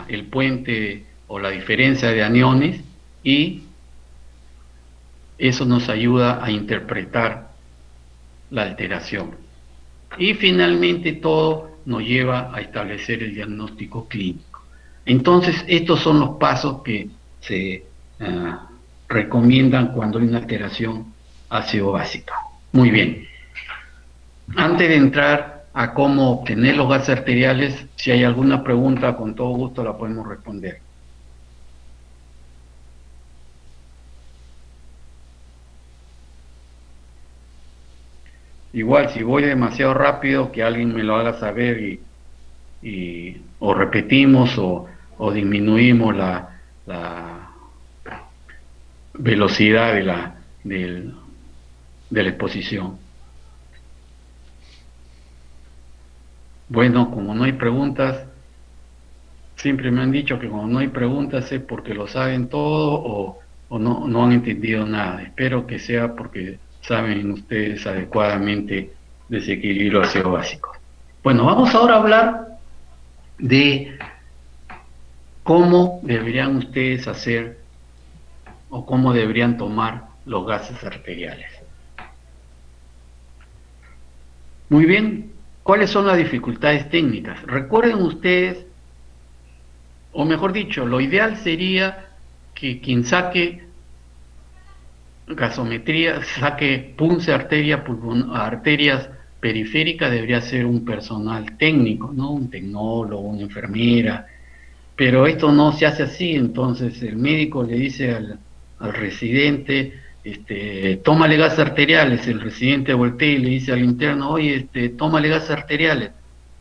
el puente o la diferencia de aniones y eso nos ayuda a interpretar la alteración. Y finalmente todo nos lleva a establecer el diagnóstico clínico. Entonces estos son los pasos que se recomiendan cuando hay una alteración ácido-básica. Muy bien. Antes de entrar a cómo obtener los gases arteriales, si hay alguna pregunta, con todo gusto la podemos responder. Igual, si voy demasiado rápido, que alguien me lo haga saber o repetimos o disminuimos la velocidad de la exposición. Bueno, como no hay preguntas, siempre me han dicho que como no hay preguntas es porque lo saben todo o no han entendido nada. Espero que sea porque saben ustedes adecuadamente desequilibrio ácido básico. Bueno, vamos ahora a hablar de cómo deberían ustedes hacer o cómo deberían tomar los gases arteriales. Muy bien, ¿cuáles son las dificultades técnicas? Recuerden ustedes, o mejor dicho, lo ideal sería que quien saque gasometría, saque, punce arteria, arterias periféricas, debería ser un personal técnico, ¿no? Un tecnólogo, una enfermera, pero esto no se hace así. Entonces el médico le dice al residente, tómale gases arteriales. El residente voltea y le dice al interno, oye, tómale gases arteriales.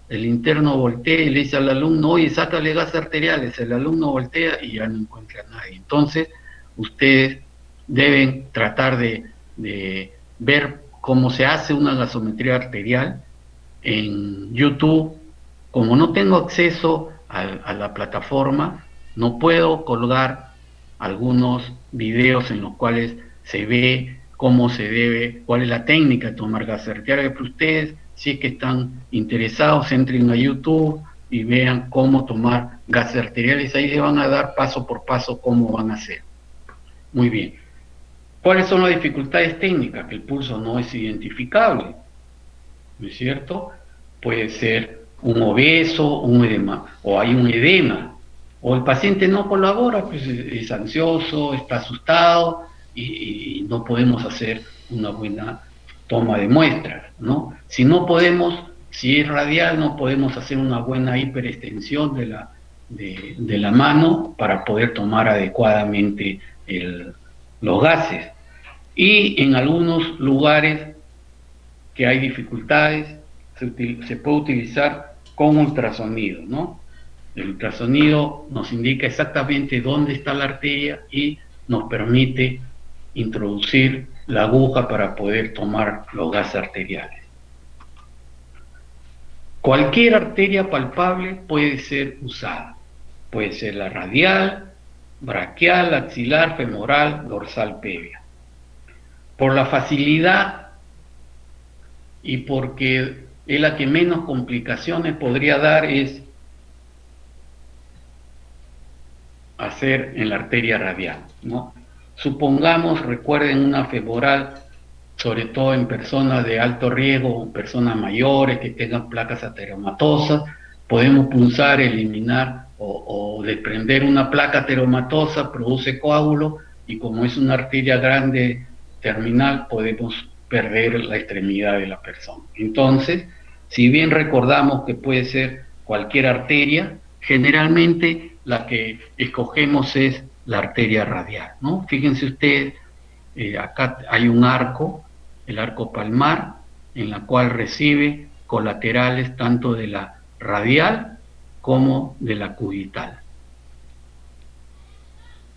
El interno voltea y le dice al alumno, oye, sácale gases arteriales. El alumno voltea y ya no encuentra a nadie. Entonces, ustedes deben tratar de ver cómo se hace una gasometría arterial en YouTube. Como no tengo acceso a la plataforma, no puedo colgar algunos videos en los cuales se ve cómo se debe, cuál es la técnica de tomar gas arterial. Pero ustedes, si es que están interesados, entren a YouTube y vean cómo tomar gas arteriales. Ahí les van a dar paso por paso cómo van a hacer. Muy bien. ¿Cuáles son las dificultades técnicas? Que el pulso no es identificable, ¿no es cierto? Puede ser un obeso, un edema, o hay un edema, o el paciente no colabora, pues es ansioso, está asustado y no podemos hacer una buena toma de muestras, ¿no? Si no podemos, si es radial, no podemos hacer una buena hiperextensión de la mano para poder tomar adecuadamente los gases. Y en algunos lugares que hay dificultades, se puede utilizar con ultrasonido, ¿no? El ultrasonido nos indica exactamente dónde está la arteria y nos permite introducir la aguja para poder tomar los gases arteriales. Cualquier arteria palpable puede ser usada. Puede ser la radial, braquial, axilar, femoral, dorsal, pébia. Por la facilidad y porque es la que menos complicaciones podría dar, es hacer en la arteria radial, ¿no? Supongamos, recuerden, una femoral, sobre todo en personas de alto riesgo, personas mayores que tengan placas ateromatosas, podemos punzar, eliminar o desprender una placa ateromatosa, produce coágulo, y como es una arteria grande terminal, podemos perder la extremidad de la persona. Entonces, si bien recordamos que puede ser cualquier arteria, generalmente la que escogemos es la arteria radial, ¿no? Fíjense ustedes, acá hay un arco, el arco palmar, en la cual recibe colaterales tanto de la radial como de la cubital.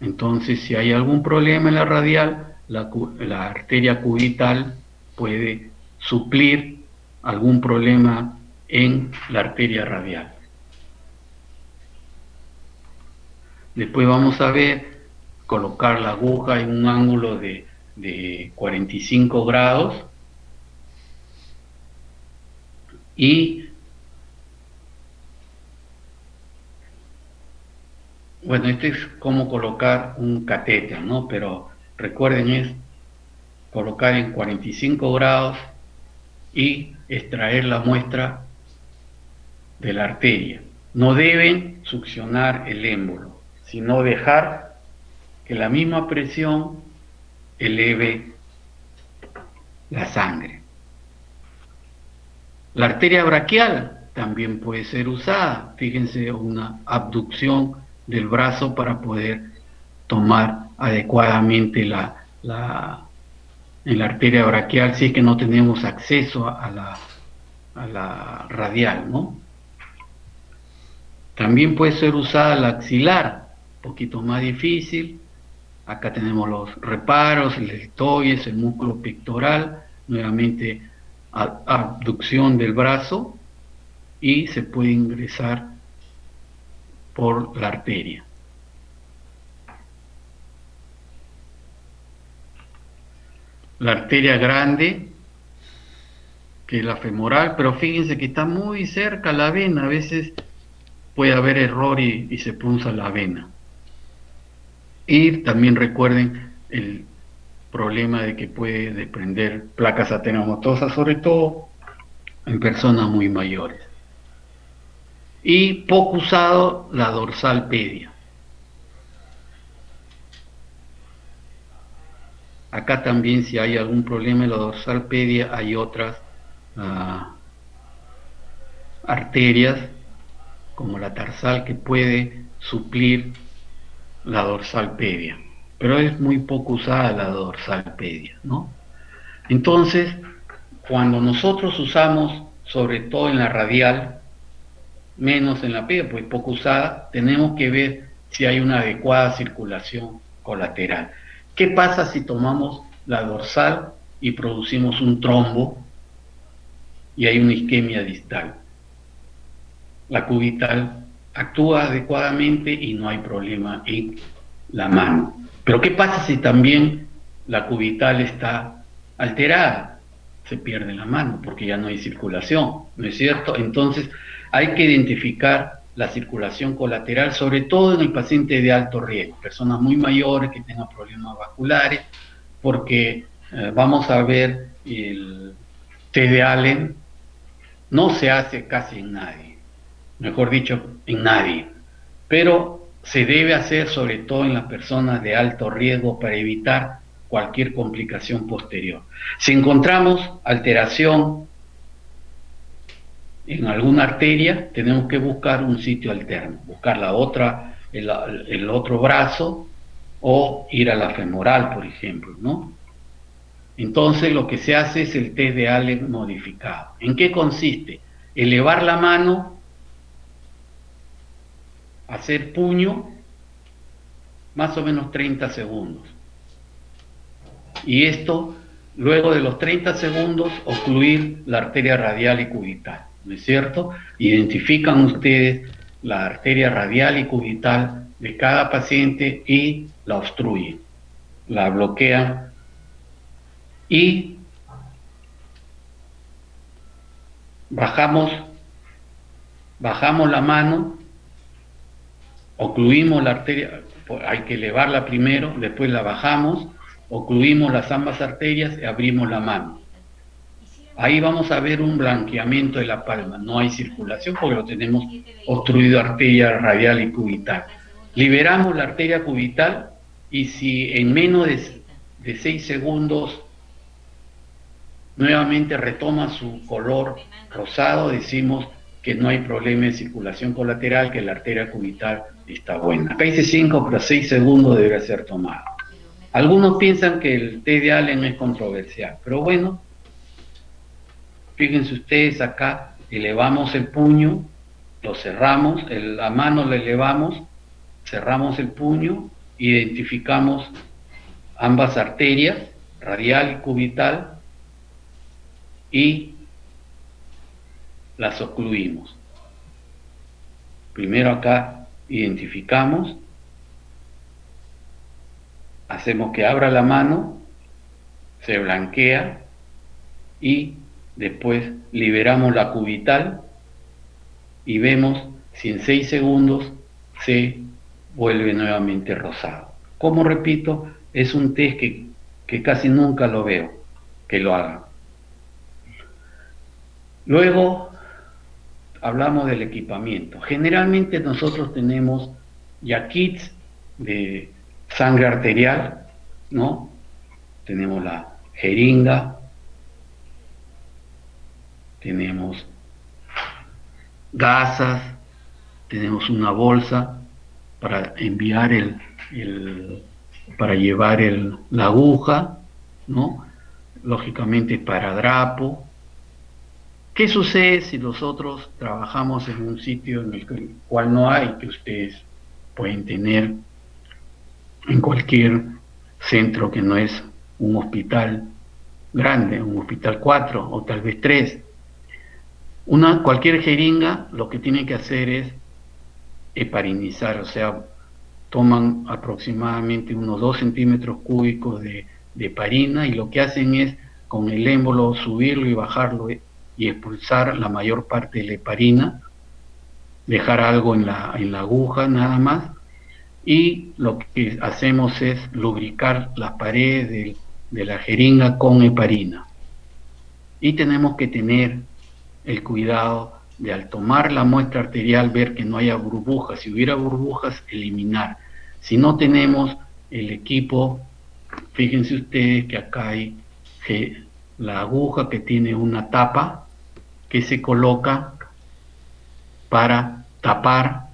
Entonces, si hay algún problema en la radial, la arteria cubital puede suplir algún problema en la arteria radial. Después vamos a ver colocar la aguja en un ángulo de 45 grados y bueno, este es como colocar un catéter, ¿no? Pero recuerden, es colocar en 45 grados y extraer la muestra de la arteria. No deben succionar el émbolo, sino dejar que la misma presión eleve la sangre. La arteria braquial también puede ser usada. Fíjense, una abducción del brazo para poder tomar adecuadamente en la arteria braquial, si es que no tenemos acceso a la radial, ¿no? También puede ser usada la axilar, un poquito más difícil. Acá tenemos los reparos, el deltoides, el músculo pectoral, nuevamente abducción del brazo, y se puede ingresar por la arteria. La arteria grande, que es la femoral, pero fíjense que está muy cerca la vena, a veces puede haber error y se punza la vena. Y también recuerden el problema de que puede desprender placas ateromatosas, sobre todo en personas muy mayores. Y poco usado, la dorsal pedia. Acá también, si hay algún problema en la dorsal pedia, hay otras arterias como la tarsal que puede suplir la dorsal pedia, pero es muy poco usada la dorsal pedia, ¿no? Entonces, cuando nosotros usamos, sobre todo en la radial, menos en la pedia, pues poco usada, tenemos que ver si hay una adecuada circulación colateral. ¿Qué pasa si tomamos la dorsal y producimos un trombo y hay una isquemia distal? La cubital actúa adecuadamente y no hay problema en la mano. Pero ¿qué pasa si también la cubital está alterada? Se pierde la mano porque ya no hay circulación, ¿no es cierto? Entonces hay que identificar la circulación colateral, sobre todo en el paciente de alto riesgo, personas muy mayores que tengan problemas vasculares, porque vamos a ver el test de Allen no se hace casi en nadie, mejor dicho, en nadie, pero se debe hacer sobre todo en las personas de alto riesgo para evitar cualquier complicación posterior. Si encontramos alteración en alguna arteria, tenemos que buscar un sitio alterno, buscar la otra, el otro brazo, o ir a la femoral, por ejemplo, ¿no? Entonces lo que se hace es el test de Allen modificado. ¿En qué consiste? Elevar la mano, hacer puño, más o menos 30 segundos. Y esto, luego de los 30 segundos, ocluir la arteria radial y cubital, ¿no es cierto? Identifican ustedes la arteria radial y cubital de cada paciente y la obstruyen, la bloquean y bajamos la mano, ocluimos la arteria, hay que elevarla primero, después la bajamos, ocluimos las ambas arterias y abrimos la mano. Ahí vamos a ver un blanqueamiento de la palma, no hay circulación porque lo tenemos obstruido arteria radial y cubital. Liberamos la arteria cubital y si en menos de 6 segundos nuevamente retoma su color rosado, decimos que no hay problema de circulación colateral, que la arteria cubital está buena. Acá dice 5, pero 6 segundos debe ser tomado. Algunos piensan que el test de Allen es controversial, pero bueno, fíjense ustedes acá, elevamos el puño, lo cerramos, la mano la elevamos, cerramos el puño, identificamos ambas arterias, radial y cubital, y las ocluimos. Primero acá identificamos, hacemos que abra la mano, se blanquea y después liberamos la cubital y vemos si en 6 segundos se vuelve nuevamente rosado. Como repito, es un test que casi nunca lo veo que lo hagan. Luego hablamos del equipamiento. Generalmente nosotros tenemos ya kits de sangre arterial, ¿no? Tenemos la jeringa, tenemos gasas, tenemos una bolsa para enviar para llevar la aguja, ¿no? Lógicamente esparadrapo. ¿Qué sucede si nosotros trabajamos en un sitio en el cual no hay, que ustedes pueden tener en cualquier centro que no es un hospital grande, un hospital 4 o tal vez 3? Cualquier jeringa lo que tiene que hacer es heparinizar, o sea, toman aproximadamente unos 2 centímetros cúbicos de heparina y lo que hacen es con el émbolo subirlo y bajarlo y expulsar la mayor parte de la heparina, dejar algo en la aguja nada más, y lo que hacemos es lubricar las paredes de la jeringa con heparina. Y tenemos que tener el cuidado de, al tomar la muestra arterial, ver que no haya burbujas. Si hubiera burbujas, eliminar. Si no tenemos el equipo Fíjense ustedes que acá hay la aguja que tiene una tapa que se coloca para tapar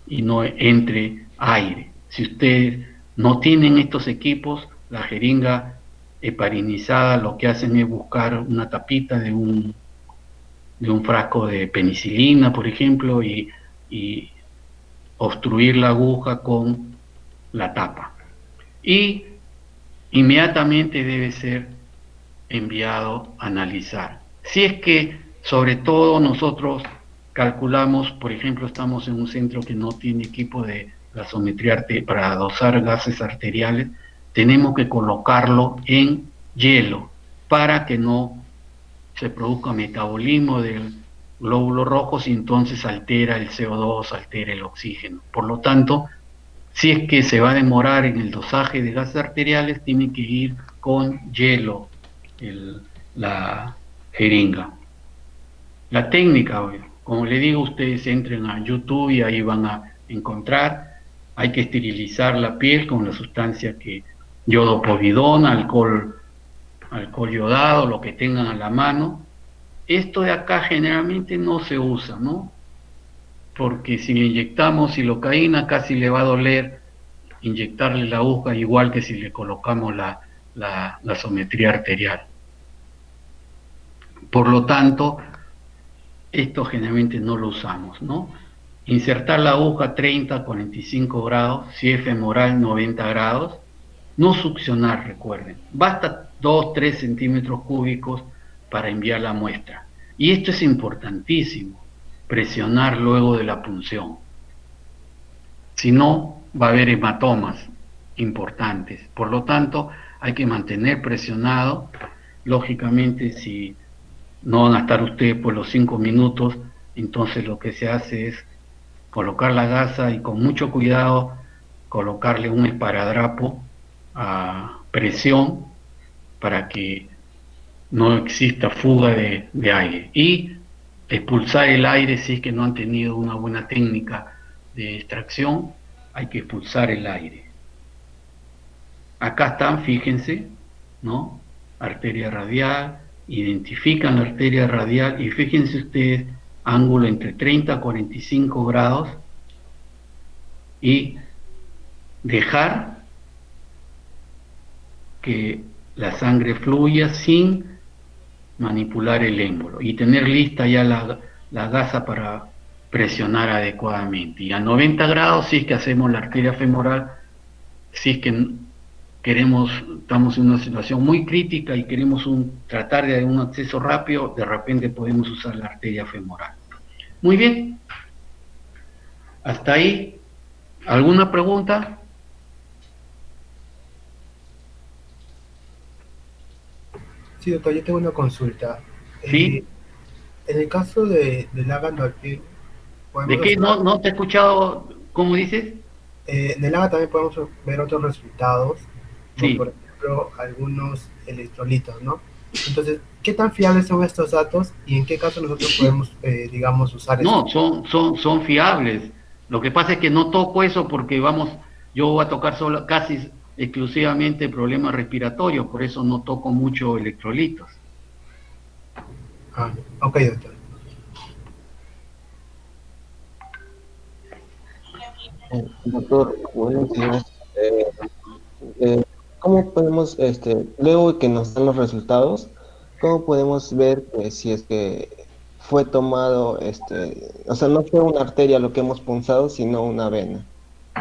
y no entre aire. Si ustedes no tienen estos equipos, la jeringa heparinizada lo que hacen es buscar una tapita de un frasco de penicilina, por ejemplo, y obstruir la aguja con la tapa. Y inmediatamente debe ser enviado a analizar. Si es que, sobre todo, nosotros calculamos, por ejemplo, estamos en un centro que no tiene equipo de gasometría para dosar gases arteriales, tenemos que colocarlo en hielo para que no se produzca metabolismo del glóbulo rojo y entonces altera el CO2, altera el oxígeno. Por lo tanto, si es que se va a demorar en el dosaje de gases arteriales, tiene que ir con hielo la jeringa. La técnica, como le digo, ustedes entren a YouTube y ahí van a encontrar, hay que esterilizar la piel con la sustancia que yodopovidona, alcohol yodado, lo que tengan a la mano. Esto de acá generalmente no se usa, ¿no? Porque si le inyectamos silocaína casi le va a doler inyectarle la aguja igual que si le colocamos la gasometría arterial. Por lo tanto, esto generalmente no lo usamos, ¿no? Insertar la aguja 30, 45 grados, si es femoral 90 grados, no succionar, recuerden, basta 2-3 centímetros cúbicos para enviar la muestra. Y esto es importantísimo, presionar luego de la punción. Si no, va a haber hematomas importantes. Por lo tanto, hay que mantener presionado. Lógicamente, si no van a estar ustedes por los 5 minutos, entonces lo que se hace es colocar la gasa y con mucho cuidado colocarle un esparadrapo a presión para que no exista fuga de aire y expulsar el aire si es que no han tenido una buena técnica de extracción, hay que expulsar el aire. Acá están, fíjense, ¿no? Arteria radial, identifican la arteria radial y fíjense ustedes, ángulo entre 30 a 45 grados y dejar que la sangre fluya sin manipular el émbolo y tener lista ya la gasa para presionar adecuadamente. Y a 90 grados si es que hacemos la arteria femoral, si es que estamos en una situación muy crítica y queremos tratar de un acceso rápido, de repente podemos usar la arteria femoral. Muy bien. Hasta ahí. ¿Alguna pregunta? Sí, doctor, yo tengo una consulta. ¿Sí? En el caso del AGA Norpin, ¿De qué? No te he escuchado, ¿cómo dices? en el AGA también podemos ver otros resultados, como por Sí. ejemplo algunos electrolitos, ¿no? Entonces, ¿qué tan fiables son estos datos y en qué caso nosotros podemos, digamos, usar No, esto? son fiables. Lo que pasa es que no toco eso porque yo voy a tocar solo, casi exclusivamente problemas respiratorios, por eso no toco mucho electrolitos. Ah, ok, doctor. Doctor, buenos días. ¿Cómo podemos, luego que nos dan los resultados, cómo podemos ver que si es que fue tomado, o sea, no fue una arteria lo que hemos punzado, sino una vena?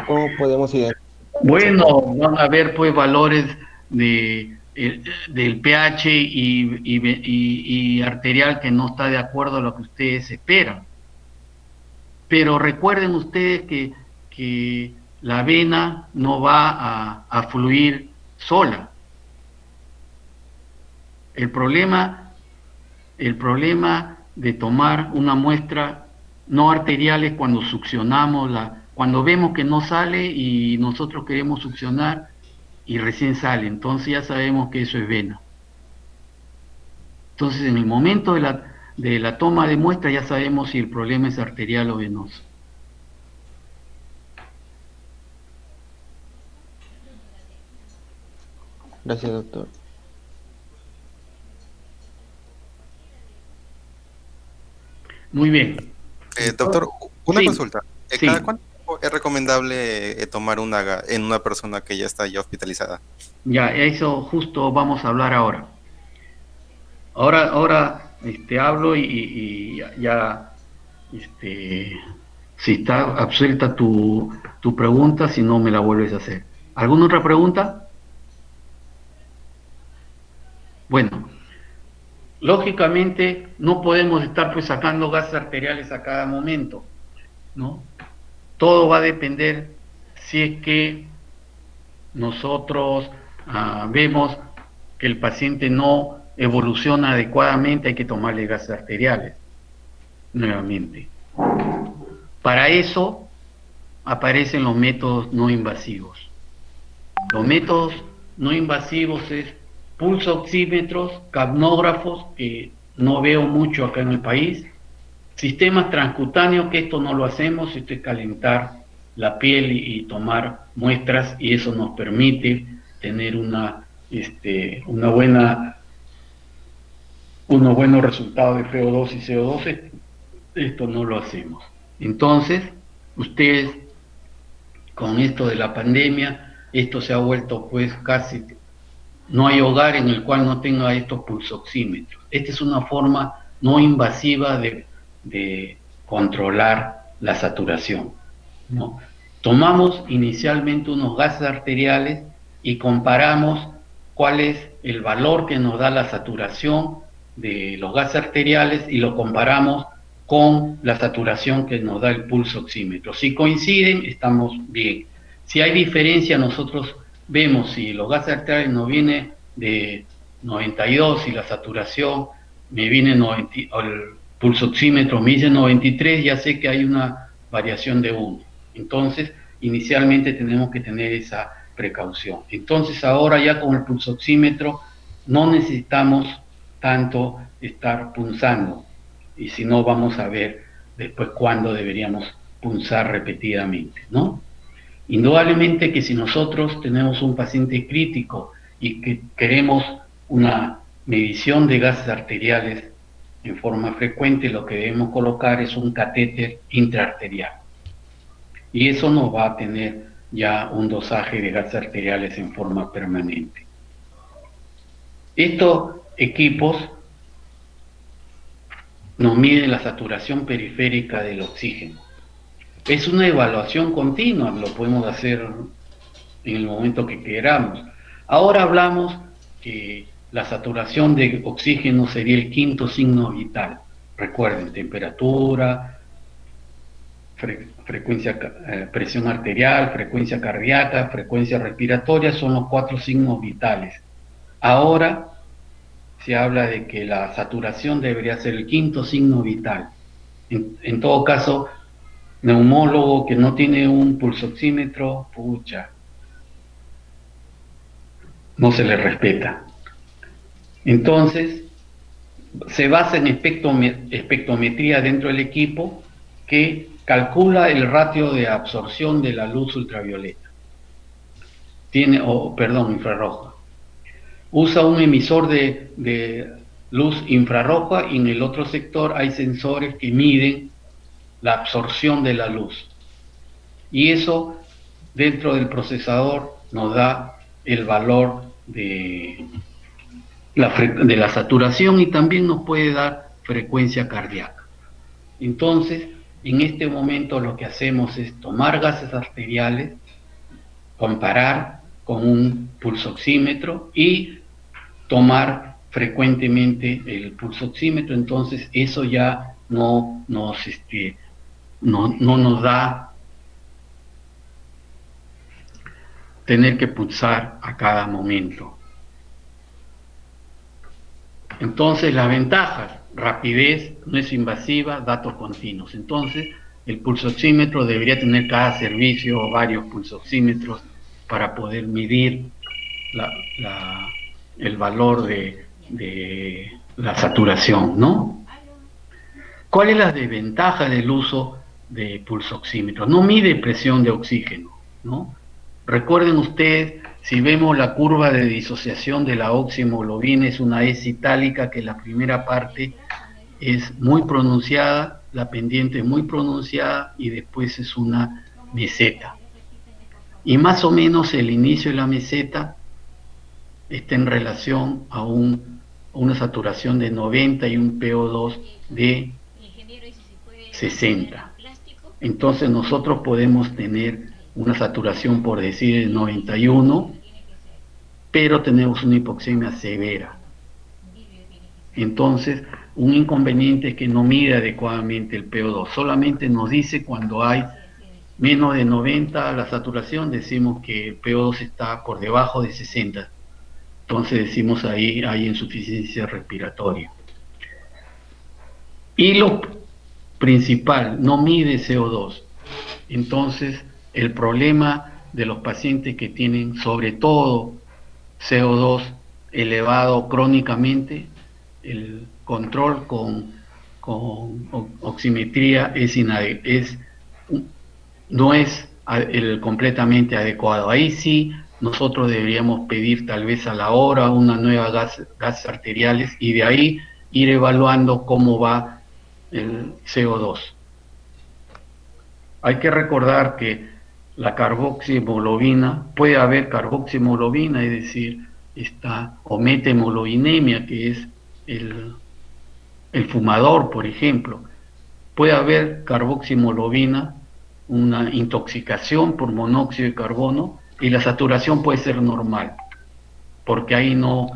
¿Cómo podemos identificar esa Bueno, parte? van a haber pues valores del pH y arterial que no está de acuerdo a lo que ustedes esperan. Pero recuerden ustedes que la vena no va a fluir sola. El problema de tomar una muestra no arterial es cuando succionamos, cuando vemos que no sale y nosotros queremos succionar y recién sale, entonces ya sabemos que eso es vena. Entonces en el momento de la toma de muestra ya sabemos si el problema es arterial o venoso. Gracias, doctor. Muy bien. Doctor, una Sí, consulta. sí. ¿Cada cuánto tiempo es recomendable tomar en una persona que ya está ya hospitalizada? Ya, eso justo vamos a hablar ahora. Ahora hablo y ya, si está absuelta tu pregunta, si no me la vuelves a hacer. ¿Alguna otra pregunta? Bueno, lógicamente no podemos estar pues sacando gases arteriales a cada momento, ¿no? Todo va a depender si es que nosotros vemos que el paciente no evoluciona adecuadamente, hay que tomarle gases arteriales nuevamente. Para eso aparecen los métodos no invasivos. Los métodos no invasivos es pulso oxímetros, capnógrafos, que no veo mucho acá en el país, sistemas transcutáneos, que esto no lo hacemos, esto es calentar la piel y tomar muestras, y eso nos permite tener unos buenos resultados de PO2 y CO2, esto no lo hacemos. Entonces, ustedes, con esto de la pandemia, esto se ha vuelto pues casi, no hay hogar en el cual no tenga estos pulsoxímetros. Esta es una forma no invasiva de controlar la saturación, ¿no? Tomamos inicialmente unos gases arteriales y comparamos cuál es el valor que nos da la saturación de los gases arteriales y lo comparamos con la saturación que nos da el pulso oxímetro. Si coinciden, estamos bien. Si hay diferencia, nosotros vemos si los gases arteriales nos vienen de 92 y la saturación me viene 90, o el pulso oxímetro me dice 93, ya sé que hay una variación de 1. Entonces, inicialmente tenemos que tener esa precaución. Entonces, ahora ya con el pulso oxímetro no necesitamos tanto estar punzando, y si no vamos a ver después cuándo deberíamos punzar repetidamente, ¿no? Indudablemente que si nosotros tenemos un paciente crítico y que queremos una medición de gases arteriales en forma frecuente, lo que debemos colocar es un catéter intraarterial. Y eso nos va a tener ya un dosaje de gases arteriales en forma permanente. Estos equipos nos miden la saturación periférica del oxígeno. Es una evaluación continua, lo podemos hacer en el momento que queramos. Ahora hablamos que la saturación de oxígeno sería el quinto signo vital. Recuerden, temperatura, presión arterial, frecuencia cardíaca, frecuencia respiratoria, son los 4 signos vitales. Ahora se habla de que la saturación debería ser el quinto signo vital. En todo caso, neumólogo que no tiene un pulsoxímetro, pucha, no se le respeta. Entonces, se basa en espectrometría dentro del equipo que calcula el ratio de absorción de la luz ultravioleta. Infrarroja. Usa un emisor de luz infrarroja y en el otro sector hay sensores que miden la absorción de la luz. Y eso dentro del procesador nos da el valor de la saturación y también nos puede dar frecuencia cardíaca. Entonces, en este momento lo que hacemos es tomar gases arteriales, comparar con un pulsoxímetro y tomar frecuentemente el pulsoxímetro. Entonces eso ya no nos da tener que pulsar a cada momento. Entonces las ventajas: rapidez, no es invasiva, datos continuos. Entonces el pulsoxímetro debería tener cada servicio varios pulsoxímetros para poder medir el valor de la saturación, ¿no? ¿Cuál es la desventaja del uso de pulsoxímetros? No mide presión de oxígeno, ¿no? Recuerden ustedes Si vemos la curva de disociación de la oxihemoglobina, es una S itálica, que la primera parte es muy pronunciada, la pendiente es muy pronunciada y después es una meseta. Y más o menos el inicio de la meseta está en relación a una saturación de 90 y un PO2 de 60. Entonces nosotros podemos tener una saturación, por decir, de 91, pero tenemos una hipoxemia severa. Entonces, un inconveniente es que no mide adecuadamente el PO2, solamente nos dice cuando hay menos de 90 la saturación, decimos que el PO2 está por debajo de 60. Entonces decimos ahí hay insuficiencia respiratoria. Y lo principal, no mide CO2. Entonces, el problema de los pacientes que tienen sobre todo CO2 elevado crónicamente, el control con oximetría no es completamente adecuado. Ahí sí nosotros deberíamos pedir tal vez a la hora una nueva gases arteriales y de ahí ir evaluando cómo va el CO2. Hay que recordar que la carboxihemoglobina, puede haber carboxihemoglobina, es decir, o methemoglobinemia, que es el fumador, por ejemplo. Puede haber carboxihemoglobina, una intoxicación por monóxido de carbono, y la saturación puede ser normal, porque ahí no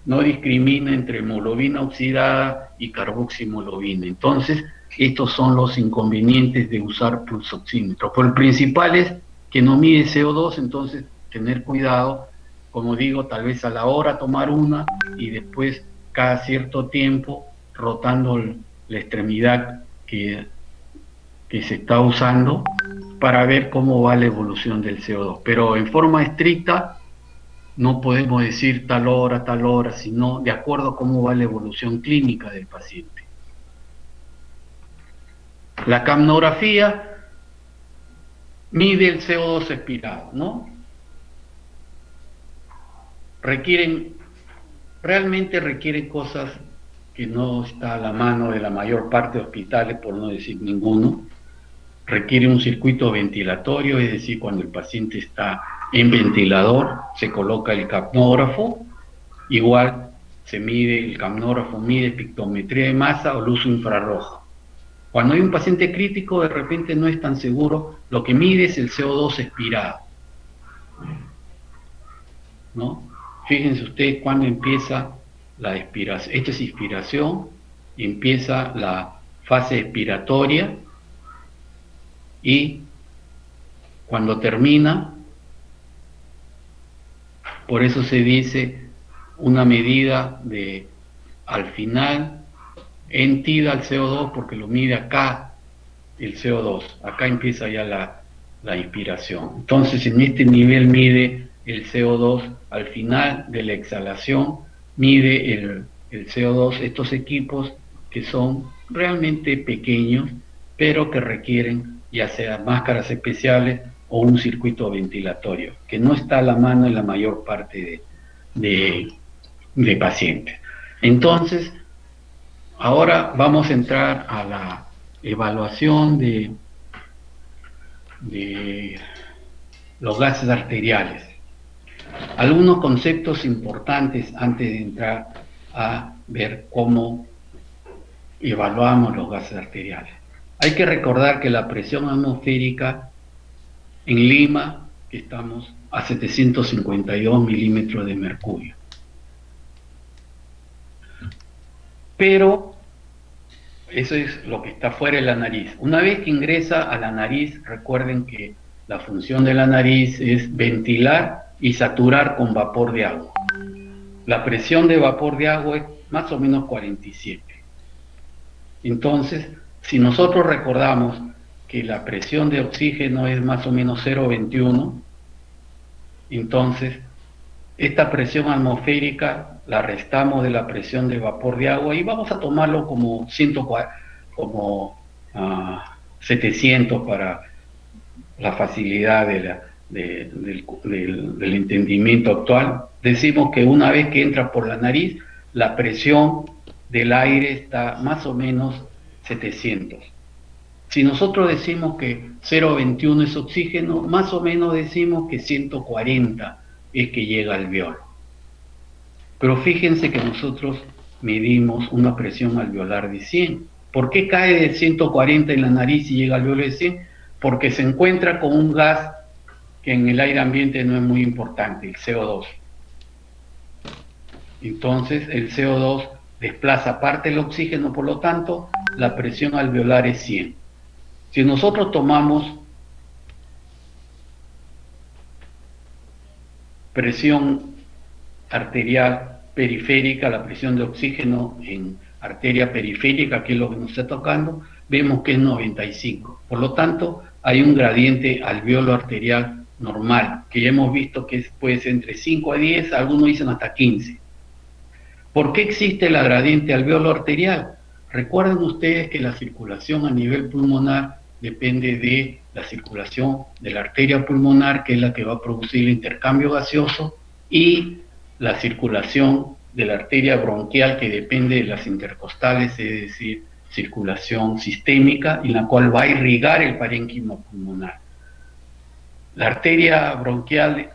discrimina entre hemoglobina oxidada y carboxihemoglobina. Entonces, estos son los inconvenientes de usar pulsoxímetro. Pero el principal es que no mide CO2, entonces tener cuidado, como digo, tal vez a la hora tomar una y después cada cierto tiempo rotando la extremidad que se está usando para ver cómo va la evolución del CO2. Pero en forma estricta no podemos decir tal hora, sino de acuerdo a cómo va la evolución clínica del paciente. La capnografía mide el CO2 expirado, ¿no? Realmente requieren cosas que no está a la mano de la mayor parte de hospitales, por no decir ninguno. Requiere un circuito ventilatorio, es decir, cuando el paciente está en ventilador, se coloca el capnógrafo, igual el capnógrafo mide pictometría de masa o luz infrarroja. Cuando hay un paciente crítico, de repente no es tan seguro, lo que mide es el CO2 expirado, ¿no? Fíjense ustedes cuando empieza la expiración. Esto es inspiración, empieza la fase expiratoria y cuando termina, por eso se dice una medida al final, tida al CO2, porque lo mide acá el CO2, acá empieza ya la inspiración. Entonces en este nivel mide el CO2, al final de la exhalación mide el CO2, estos equipos que son realmente pequeños, pero que requieren ya sea máscaras especiales o un circuito ventilatorio, que no está a la mano en la mayor parte de pacientes. Entonces, ahora vamos a entrar a la evaluación de los gases arteriales. Algunos conceptos importantes antes de entrar a ver cómo evaluamos los gases arteriales. Hay que recordar que la presión atmosférica en Lima, que estamos a 752 milímetros de mercurio. Pero eso es lo que está fuera de la nariz. Una vez que ingresa a la nariz, recuerden que la función de la nariz es ventilar y saturar con vapor de agua. La presión de vapor de agua es más o menos 47. Entonces, si nosotros recordamos que la presión de oxígeno es más o menos 0,21, entonces esta presión atmosférica la restamos de la presión de vapor de agua y vamos a tomarlo como 700 para la facilidad del entendimiento actual, decimos que una vez que entra por la nariz, la presión del aire está más o menos 700. Si nosotros decimos que 0,21 es oxígeno, más o menos decimos que 140 es que llega al alveolo. Pero fíjense que nosotros medimos una presión alveolar de 100. ¿Por qué cae de 140 en la nariz y llega al alveolo de 100? Porque se encuentra con un gas que en el aire ambiente no es muy importante, el CO2. Entonces el CO2 desplaza parte del oxígeno, por lo tanto la presión alveolar es 100. Si nosotros tomamos presión arterial periférica, la presión de oxígeno en arteria periférica, que es lo que nos está tocando, vemos que es 95. Por lo tanto, hay un gradiente alveolo arterial normal, que ya hemos visto que puede ser entre 5 a 10, algunos dicen hasta 15. ¿Por qué existe la gradiente alveolo arterial? Recuerden ustedes que la circulación a nivel pulmonar depende de la circulación de la arteria pulmonar, que es la que va a producir el intercambio gaseoso, y la circulación de la arteria bronquial, que depende de las intercostales, es decir, circulación sistémica, en la cual va a irrigar el parénquima pulmonar. La arteria bronquial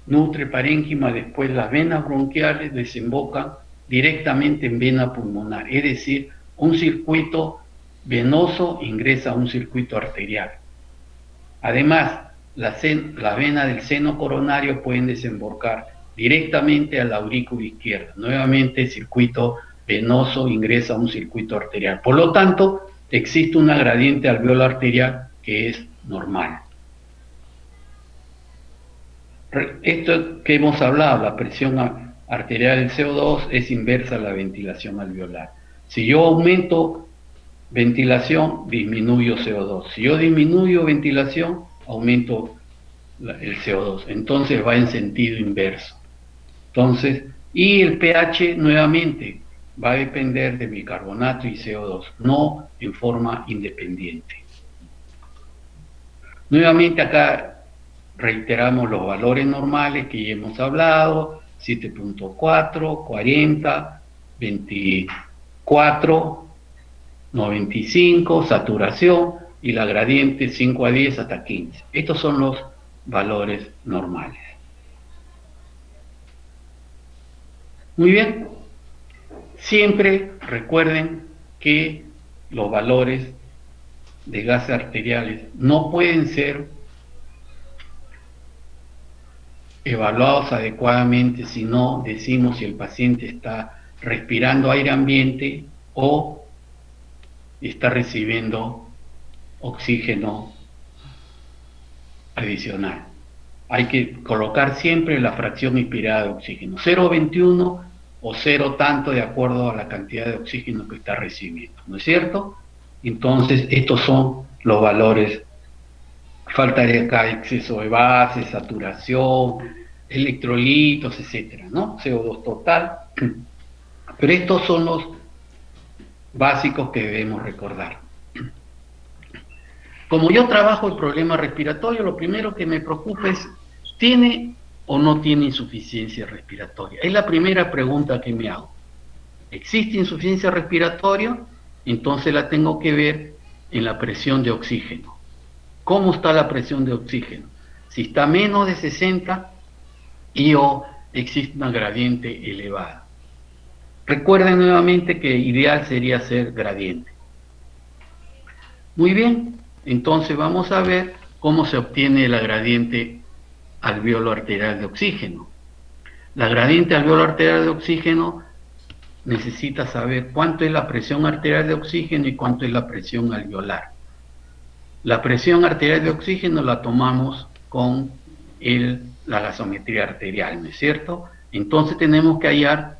nutre parénquima, después las venas bronquiales desembocan directamente en vena pulmonar, es decir, un circuito venoso ingresa a un circuito arterial. Además, las venas del seno coronario pueden desembocar directamente a la aurícula izquierda. Nuevamente, el circuito venoso ingresa a un circuito arterial. Por lo tanto, existe una gradiente alveolo arterial que es normal. Esto que hemos hablado, la presión arterial del CO2 es inversa a la ventilación alveolar. Si yo aumento ventilación, disminuyo CO2. Si yo disminuyo ventilación, aumento el CO2. Entonces va en sentido inverso. Entonces, y el pH nuevamente va a depender de bicarbonato y CO2, no en forma independiente. Nuevamente acá reiteramos los valores normales que ya hemos hablado: 7.4, 40, 24, 95, saturación, y la gradiente 5 a 10 hasta 15. Estos son los valores normales. Muy bien. Siempre recuerden que los valores de gases arteriales no pueden ser evaluados adecuadamente si no decimos si el paciente está respirando aire ambiente o está recibiendo oxígeno adicional. Hay que colocar siempre la fracción inspirada de oxígeno, 0,21 o 0 tanto, de acuerdo a la cantidad de oxígeno que está recibiendo, ¿no es cierto? Entonces, estos son los valores. Faltaría acá exceso de base, saturación, electrolitos, etcétera, ¿no? CO2 total. Pero estos son los básicos que debemos recordar. Como yo trabajo el problema respiratorio, lo primero que me preocupa es: ¿tiene o no tiene insuficiencia respiratoria? Es la primera pregunta que me hago. ¿Existe insuficiencia respiratoria? Entonces la tengo que ver en la presión de oxígeno. ¿Cómo está la presión de oxígeno? Si está menos de 60 o existe una gradiente elevada. Recuerden nuevamente que ideal sería ser gradiente. Muy bien, entonces vamos a ver cómo se obtiene la gradiente alveolo arterial de oxígeno. La gradiente alveolo arterial de oxígeno necesita saber cuánto es la presión arterial de oxígeno y cuánto es la presión alveolar. La presión arterial de oxígeno la tomamos con la gasometría arterial, ¿no es cierto? Entonces tenemos que hallar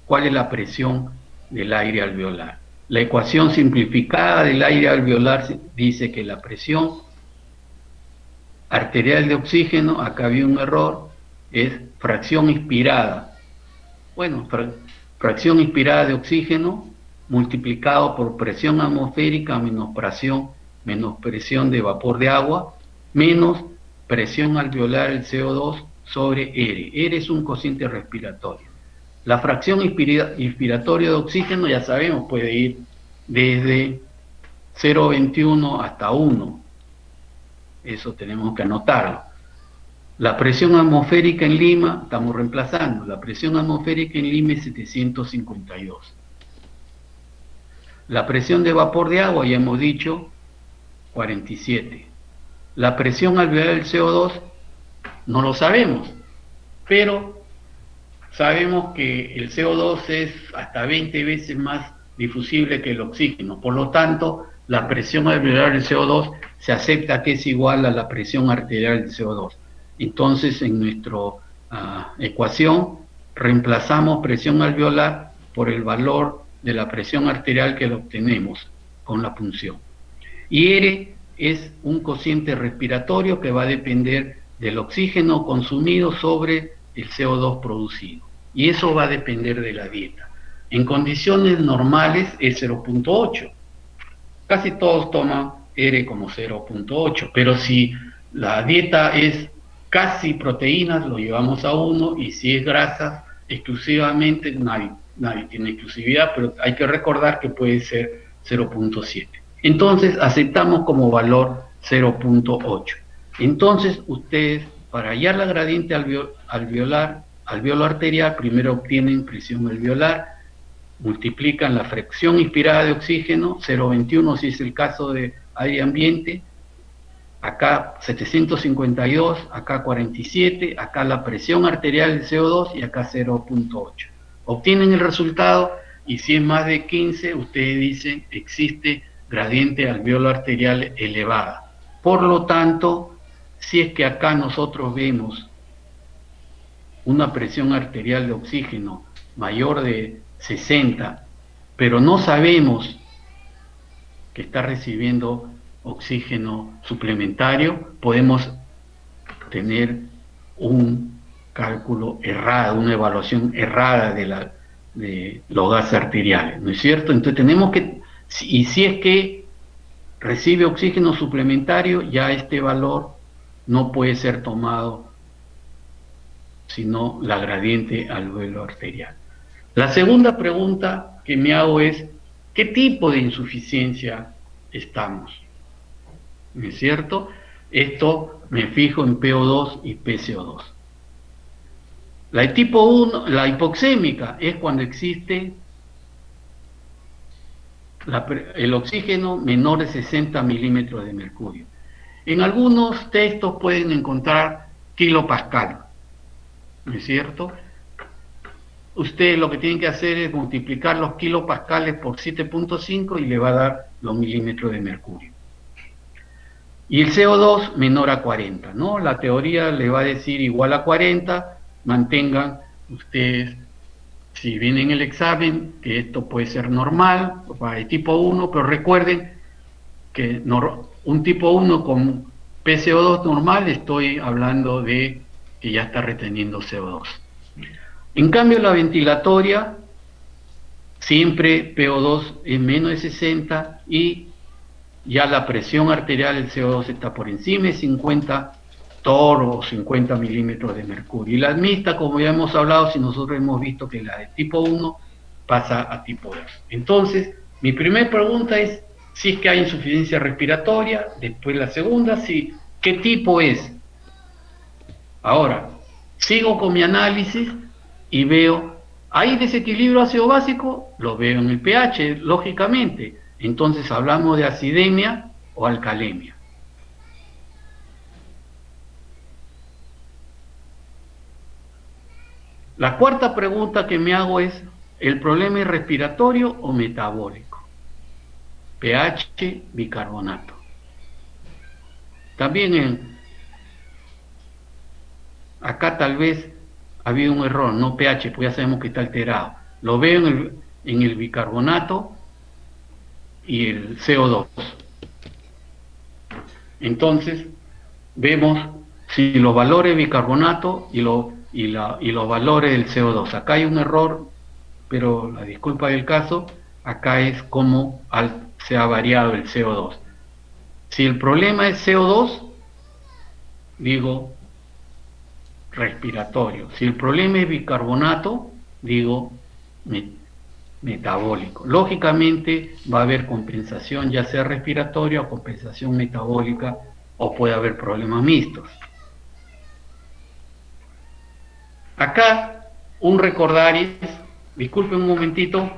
cuál es la presión del aire alveolar. La ecuación simplificada del aire alveolar dice que la presión arterial de oxígeno, acá había un error, es fracción inspirada. Bueno, fracción inspirada de oxígeno multiplicado por presión atmosférica menos presión de vapor de agua, menos presión alveolar del CO2 sobre R. R es un cociente respiratorio. La fracción inspiratoria de oxígeno, ya sabemos, puede ir desde 0,21 hasta 1. Eso tenemos que anotarlo. La presión atmosférica en Lima, estamos reemplazando, la presión atmosférica en Lima es 752. La presión de vapor de agua, ya hemos dicho, 47. La presión alveolar del CO2 no lo sabemos, pero sabemos que el CO2 es hasta 20 veces más difusible que el oxígeno. Por lo tanto, la presión alveolar del CO2 se acepta que es igual a la presión arterial del CO2. Entonces, en nuestra ecuación, reemplazamos presión alveolar por el valor de la presión arterial que lo obtenemos con la punción. Y R es un cociente respiratorio que va a depender del oxígeno consumido sobre el CO2 producido. Y eso va a depender de la dieta. En condiciones normales es 0,8. Casi todos toman R como 0,8, pero si la dieta es casi proteínas, lo llevamos a 1, y si es grasa exclusivamente, nadie tiene exclusividad, pero hay que recordar que puede ser 0,7. Entonces aceptamos como valor 0,8. Entonces ustedes, para hallar la gradiente alveolo arterial, primero obtienen presión alveolar, multiplican la fracción inspirada de oxígeno, 0,21 si es el caso de aire ambiente, acá 752, acá 47, acá la presión arterial del CO2 y acá 0,8. Obtienen el resultado y si es más de 15, ustedes dicen existe gradiente alveolo arterial elevada. Por lo tanto, si es que acá nosotros vemos una presión arterial de oxígeno mayor de 60, pero no sabemos que está recibiendo oxígeno suplementario, podemos tener un cálculo errado, una evaluación errada de los gases arteriales, ¿no es cierto? Entonces tenemos que, y si es que recibe oxígeno suplementario, ya este valor no puede ser tomado sino la gradiente alveolo arterial. La segunda pregunta que me hago es, ¿qué tipo de insuficiencia estamos? ¿No es cierto? Esto me fijo en PO2 y PCO2. La de tipo 1, la hipoxémica, es cuando existe el oxígeno menor de 60 milímetros de mercurio. En algunos textos pueden encontrar kilopascal, ¿no es cierto? Ustedes lo que tienen que hacer es multiplicar los kilopascales por 7.5 y le va a dar los milímetros de mercurio. Y el CO2 menor a 40, ¿no? La teoría le va a decir igual a 40, mantengan ustedes, si vienen el examen, que esto puede ser normal, para el tipo 1, pero recuerden que un tipo 1 con PCO2 normal, estoy hablando de que ya está reteniendo CO2. En cambio, la ventilatoria, siempre PO2 es menos de 60 y ya la presión arterial del CO2 está por encima de 50 torr o 50 milímetros de mercurio. Y la mixta, como ya hemos hablado, si nosotros hemos visto que la de tipo 1 pasa a tipo 2. Entonces, mi primera pregunta es si es que hay insuficiencia respiratoria, después la segunda, si, ¿qué tipo es? Ahora, sigo con mi análisis y veo, ¿hay desequilibrio ácido básico? Lo veo en el pH, lógicamente. Entonces hablamos de acidemia o alcalemia. La cuarta pregunta que me hago es, ¿el problema es respiratorio o metabólico? pH, bicarbonato. También acá tal vez ha habido un error, no pH, pues ya sabemos que está alterado. Lo veo en el bicarbonato y el CO2. Entonces, vemos si los valores de bicarbonato y los valores del CO2. Acá hay un error, pero la disculpa del caso, acá es cómo se ha variado el CO2. Si el problema es CO2, digo respiratorio. Si el problema es bicarbonato, digo metabólico. Lógicamente va a haber compensación, ya sea respiratoria o compensación metabólica, o puede haber problemas mixtos. Acá un recordar es, disculpen un momentito.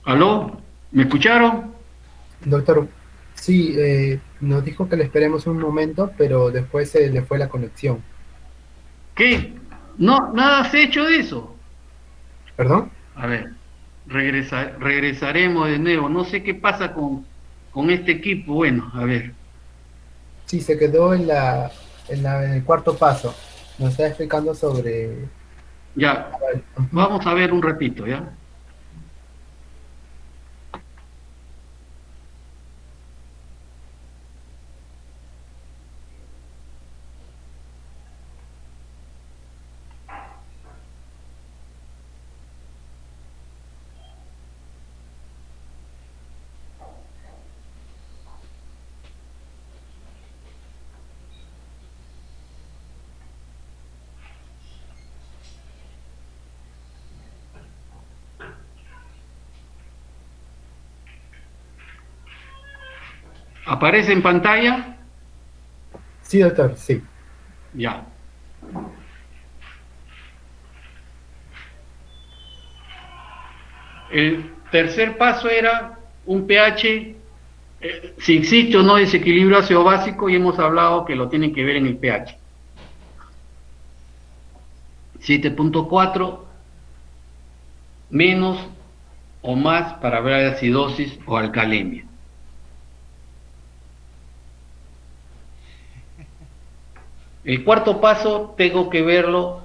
¿Aló? ¿Me escucharon? Doctor, sí, nos dijo que le esperemos un momento, pero después se le fue la conexión. ¿Qué? No, nada has hecho de eso. ¿Perdón? A ver, regresaremos de nuevo. No sé qué pasa con este equipo. Bueno, a ver. Sí, se quedó en el cuarto paso. Nos está explicando sobre... Ya, Ujú. vamos a ver un ratito, ¿ya? ¿Aparece en pantalla? Sí, doctor, sí. Ya. El tercer paso era un pH, si existe o no desequilibrio ácido básico, y hemos hablado que lo tienen que ver en el pH. 7.4 menos o más para hablar de acidosis o alcalemia. El cuarto paso tengo que verlo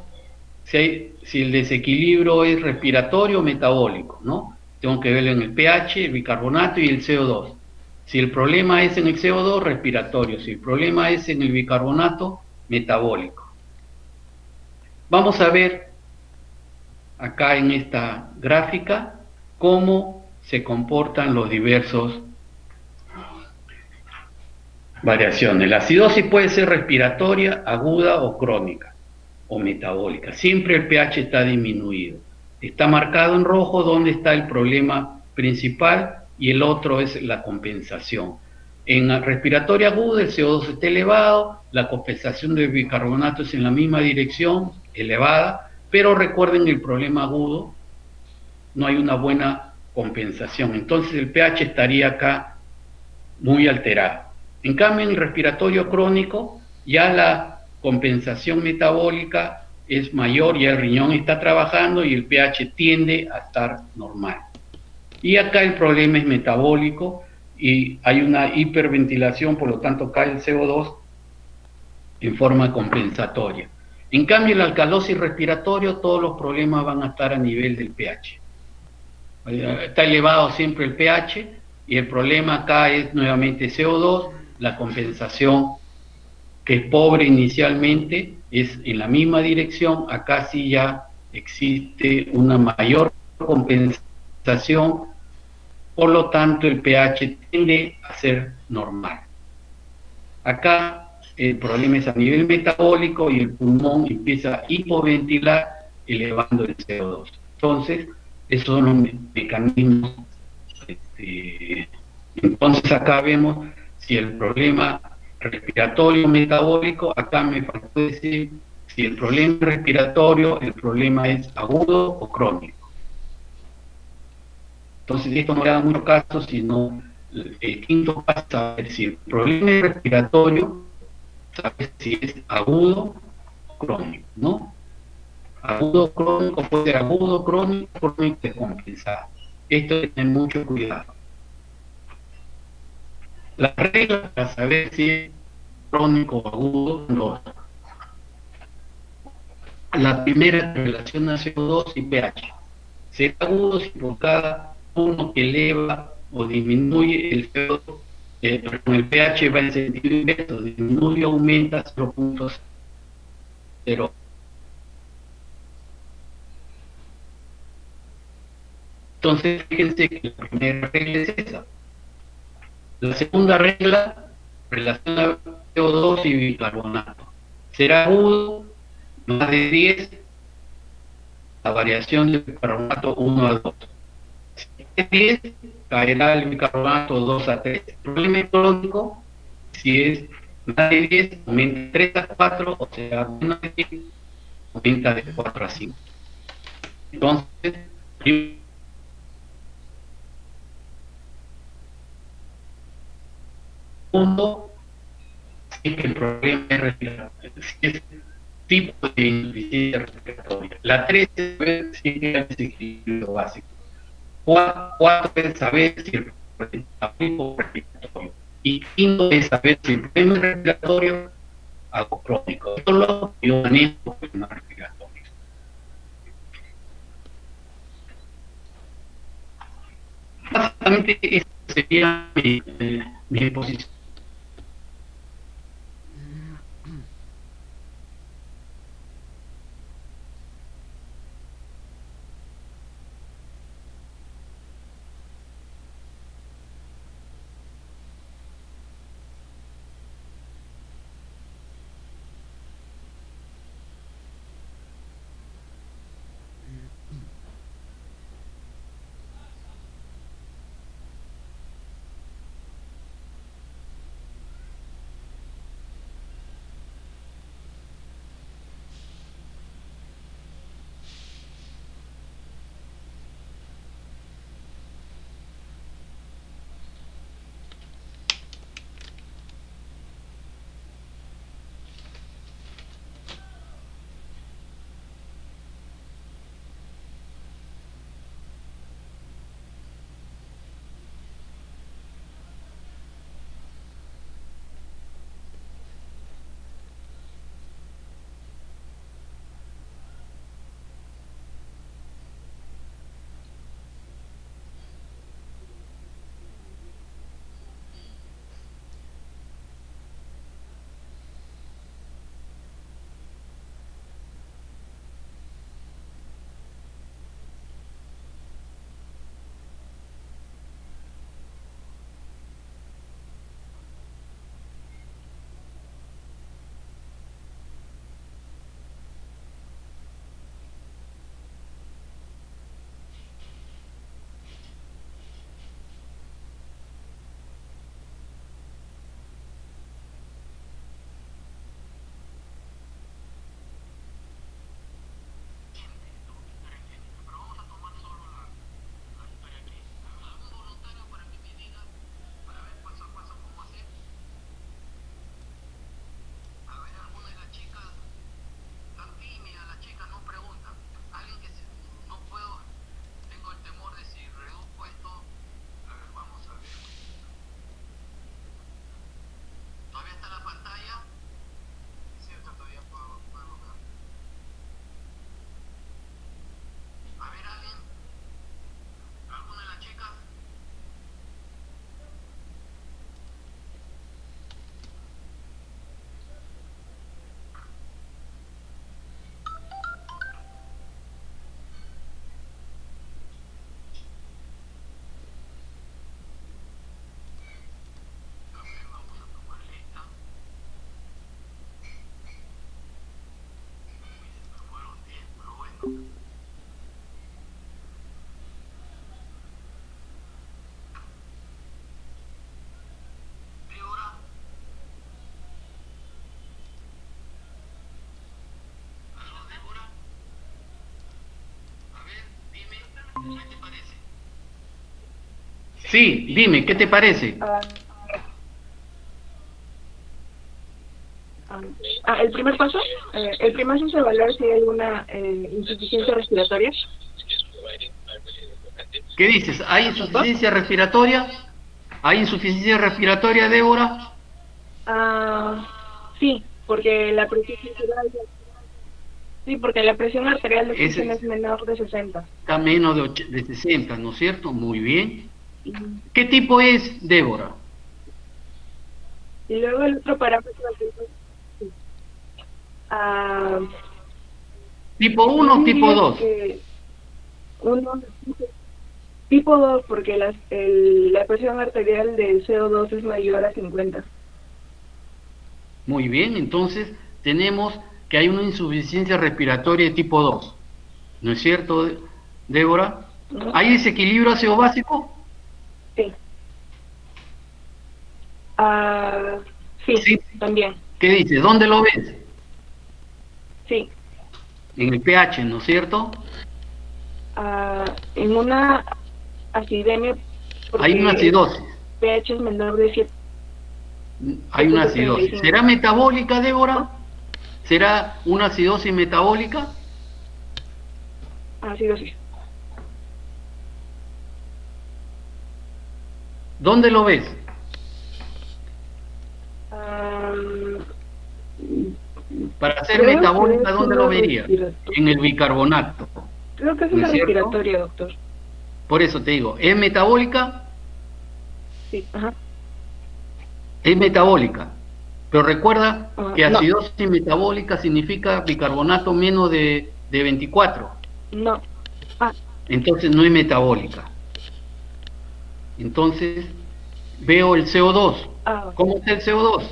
si el desequilibrio es respiratorio o metabólico, ¿no? Tengo que verlo en el pH, el bicarbonato y el CO2. Si el problema es en el CO2, respiratorio. Si el problema es en el bicarbonato, metabólico. Vamos a ver acá en esta gráfica cómo se comportan los diversos variaciones. La acidosis puede ser respiratoria, aguda o crónica o metabólica. Siempre el pH está disminuido. Está marcado en rojo donde está el problema principal y el otro es la compensación. En la respiratoria aguda el CO2 está elevado, la compensación de bicarbonato es en la misma dirección, elevada, pero recuerden el problema agudo, no hay una buena compensación. Entonces el pH estaría acá muy alterado. En cambio, en el respiratorio crónico, ya la compensación metabólica es mayor, ya el riñón está trabajando y el pH tiende a estar normal. Y acá el problema es metabólico y hay una hiperventilación, por lo tanto cae el CO2 en forma compensatoria. En cambio, la alcalosis respiratoria, todos los problemas van a estar a nivel del pH. Está elevado siempre el pH y el problema acá es nuevamente CO2, la compensación que es pobre inicialmente es en la misma dirección, acá sí ya existe una mayor compensación, por lo tanto el pH tiende a ser normal. Acá el problema es a nivel metabólico y el pulmón empieza a hipoventilar elevando el CO2. Entonces, esos son los mecanismos. Entonces acá vemos si el problema respiratorio metabólico, acá me faltó decir si el problema respiratorio, el problema es agudo o crónico. Entonces esto no le da mucho caso, sino el quinto paso es saber si el problema es respiratorio, saber si es agudo o crónico, ¿no? Agudo crónico puede ser agudo, crónico descompensado. Esto hay que tener mucho cuidado. Las reglas para saber si es crónico o agudo son dos. La primera relaciona CO2 y pH. Será agudo si por cada uno que eleva o disminuye el CO2, el pH va en sentido inverso, disminuye o aumenta 0.0. Entonces, fíjense que la primera regla es esa. La segunda regla relaciona CO2 y bicarbonato. Será agudo más de 10, la variación del bicarbonato 1 a 2. Si es 10, caerá el bicarbonato 2 a 3. El problema es crónico, si es más de 10, aumenta de 3 a 4, o sea, menos de 10, aumenta de 4 a 5. Entonces, segundo, si es que el problema es si es tipo de insuficiencia respiratoria. La 3 es ver si hay desequilibrio básico. 4 es saber si el problema es respiratorio. Y 5 es saber si el problema es respiratorio algo crónico. Esto es lo que yo manejo problemas respiratorios. Básicamente, esa sería mi exposición. Sí, dime, ¿qué te parece? El primer paso, es evaluar si hay alguna insuficiencia respiratoria. ¿Qué dices? ¿Hay insuficiencia respiratoria? ¿Hay insuficiencia respiratoria, Débora? Sí, porque la presión arterial, de Cristian es menor de 60. Está menos de 60, ¿no es cierto? Muy bien. ¿Qué tipo es, Débora? Y luego el otro parámetro ¿Tipo 1 o tipo 2? Tipo 2, porque la presión arterial del CO2 es mayor a 50. Muy bien, entonces tenemos que hay una insuficiencia respiratoria de tipo 2. ¿No es cierto, Débora? ¿Hay desequilibrio ácido básico? Sí. Sí, también. ¿Qué dice? ¿Dónde lo ves? Sí. En el pH, ¿no es cierto? En una acidemia. Hay una acidosis. pH es menor de 7. Hay una acidosis. 0.35. ¿Será metabólica, Débora? ¿Será una acidosis metabólica? Acidosis. ¿Dónde lo ves? Para ser Creo que metabólica, es ¿dónde una lo vería? respiratoria. En el bicarbonato. Creo que es ¿No una es cierto? respiratoria, doctor. Por eso te digo, ¿es metabólica? Sí, ajá. Es metabólica. Pero recuerda que No. acidosis metabólica significa bicarbonato menos de 24. No. Entonces no es metabólica. Entonces veo el CO2. Ok. ¿Cómo está el CO2?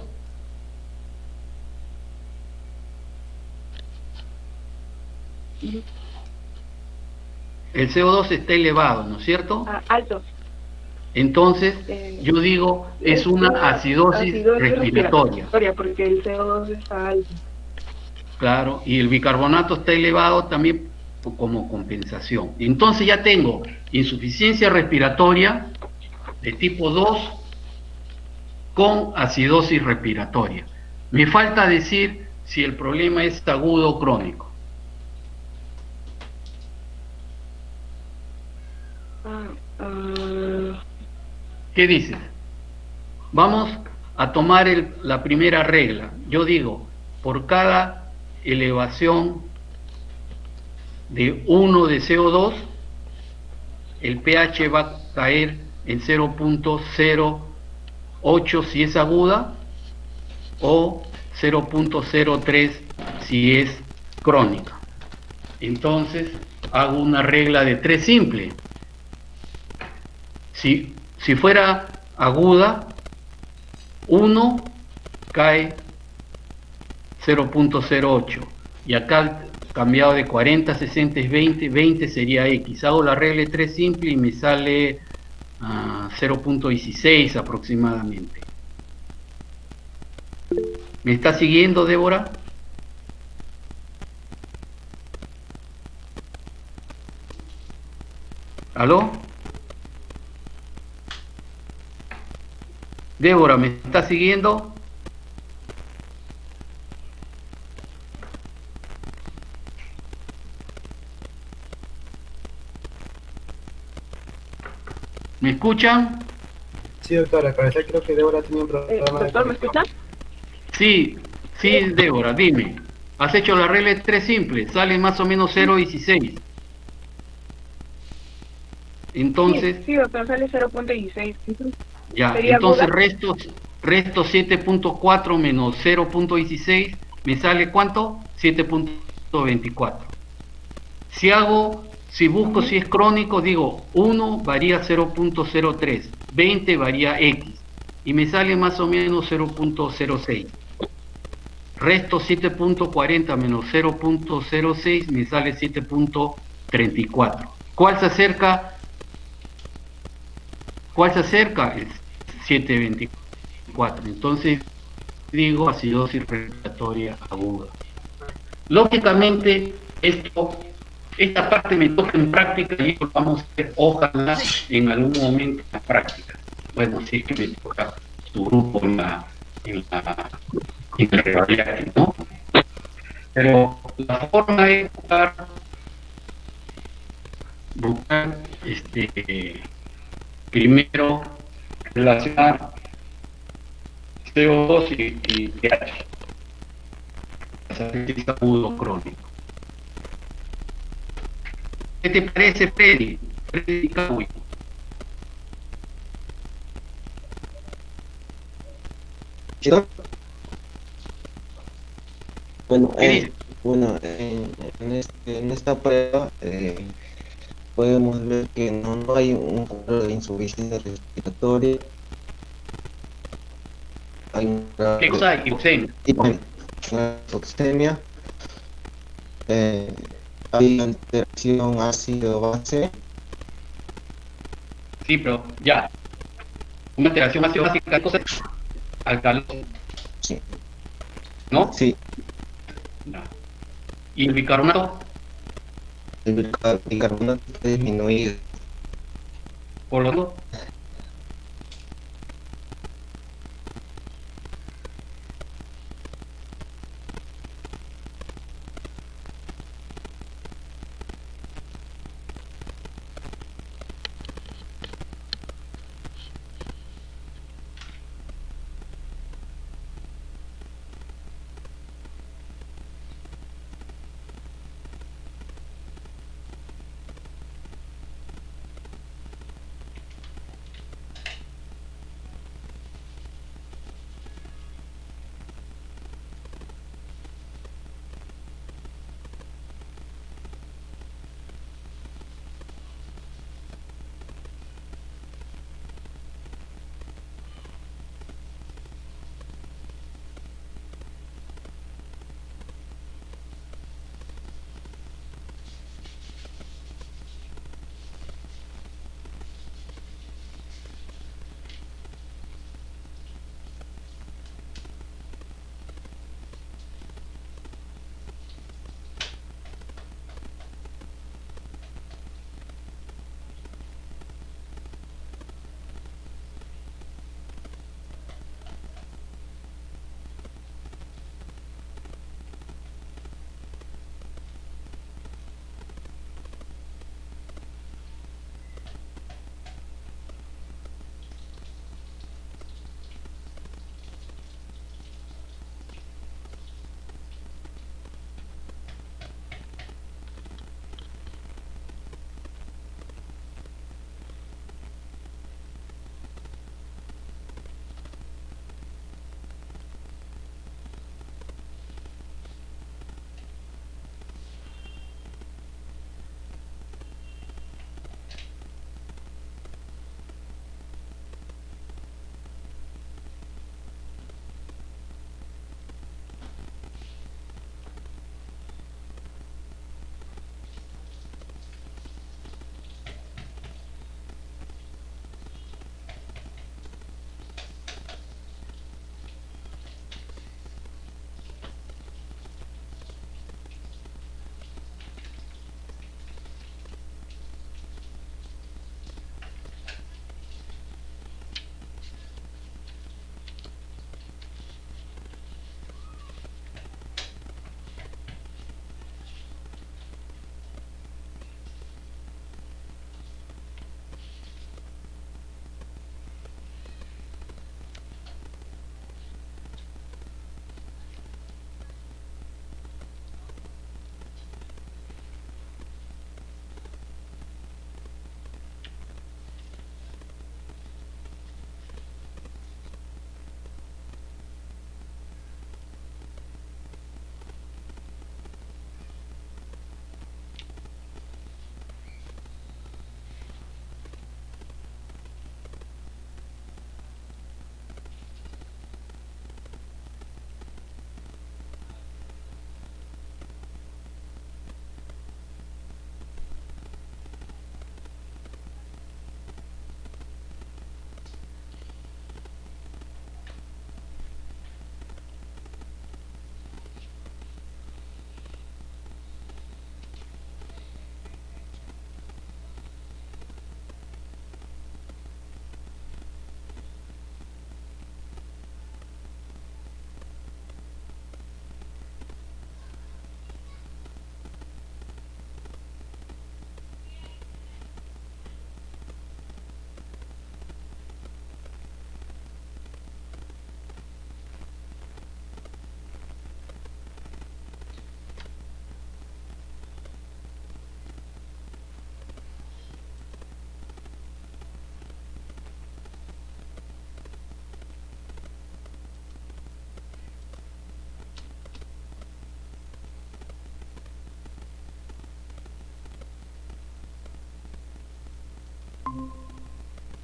Ujú. El CO2 está elevado, ¿no es cierto? Alto. Entonces yo digo, es una acidosis respiratoria. Porque el CO2 está alto. Claro, y el bicarbonato está elevado también como compensación. Entonces ya tengo insuficiencia respiratoria de tipo 2 con acidosis respiratoria. Me falta decir si el problema es agudo o crónico. ¿Qué dices? Vamos a tomar la primera regla. Yo digo, por cada elevación de 1 de CO2, el pH va a caer en 0.08 si es aguda o 0.03 si es crónica. Entonces hago una regla de 3 simple. Si fuera aguda, 1 cae 0.08 y acá cambiado de 40 a 60 es 20, 20 sería X. Hago la regla de 3 simple y me sale 0.16 aproximadamente. ¿Me está siguiendo, Débora? ¿Aló? Débora, ¿me está siguiendo? ¿Me escuchan? Sí, doctor, al parecer creo que Débora tiene un problema de Doctor, ¿me conexión. escucha? Sí, Débora, dime. Has hecho la regla de 3 simple, sale más o menos 0.16. Entonces, Sí, doctor, sale 0.16. ya, ¿Sería entonces aguda? resto 7.4 menos 0.16, me sale ¿cuánto? 7.24. Si busco si es crónico, digo 1 varía 0.03, 20 varía X, y me sale más o menos 0.06. Resto 7.40 menos 0.06, me sale 7.34. ¿Cuál se acerca? Es 7.24. Entonces digo acidosis respiratoria aguda. Lógicamente, esta parte me toca en práctica y lo vamos a hacer, ojalá, en algún momento en la práctica. Bueno, si es que me toca tu grupo en el revalidate, ¿no? Pero la forma es buscar primero relacionar CO2 y pH. Para saber si es agudo o crónico. ¿Qué te parece, Freddy? Freddy Cawi. Bueno, ¿Qué dices? en esta prueba podemos ver que no hay un cuadro de insuficiencia respiratoria. Hay ¿Qué cosa hay? hipoxemia, hay alteración ácido-base. Sí, pero ya. Una alteración ácido básica, ¿qué cosa es? Alcalón, Sí, ¿no? sí, Ya. ¿Y el bicarbonato? el bicarbonato está disminuido. Por lo tanto,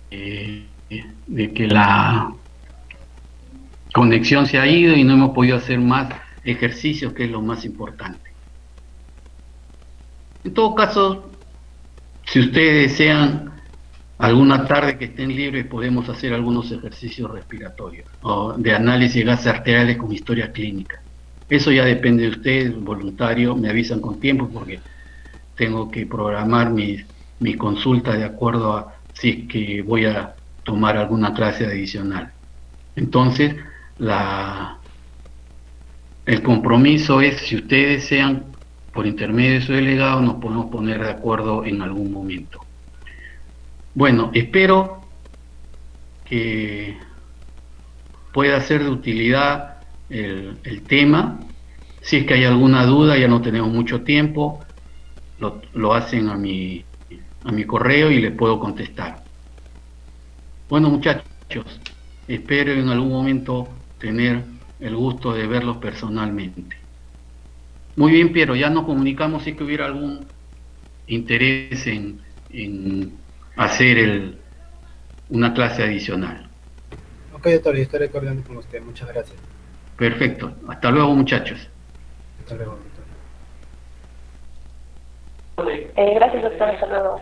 de que la conexión se ha ido y no hemos podido hacer más ejercicios, que es lo más importante. En todo caso, si ustedes desean, alguna tarde que estén libres podemos hacer algunos ejercicios respiratorios o de análisis de gases arteriales con historia clínica. Eso ya depende de ustedes, voluntario, me avisan con tiempo porque tengo que programar mis consultas de acuerdo a si es que voy a tomar alguna clase adicional. Entonces, el compromiso es, si ustedes desean, por intermedio de su delegado, nos podemos poner de acuerdo en algún momento. Bueno, espero que pueda ser de utilidad el tema. Si es que hay alguna duda, ya no tenemos mucho tiempo, lo hacen a mi correo y les puedo contestar. Bueno, muchachos, espero en algún momento tener el gusto de verlos personalmente. Muy bien, Piero, ya nos comunicamos si es que hubiera algún interés en hacer una clase adicional. Ok, doctor, yo estaré coordinando con usted. Muchas gracias. Perfecto. Hasta luego, muchachos. Hasta luego, doctor. Gracias, doctor. Hasta luego.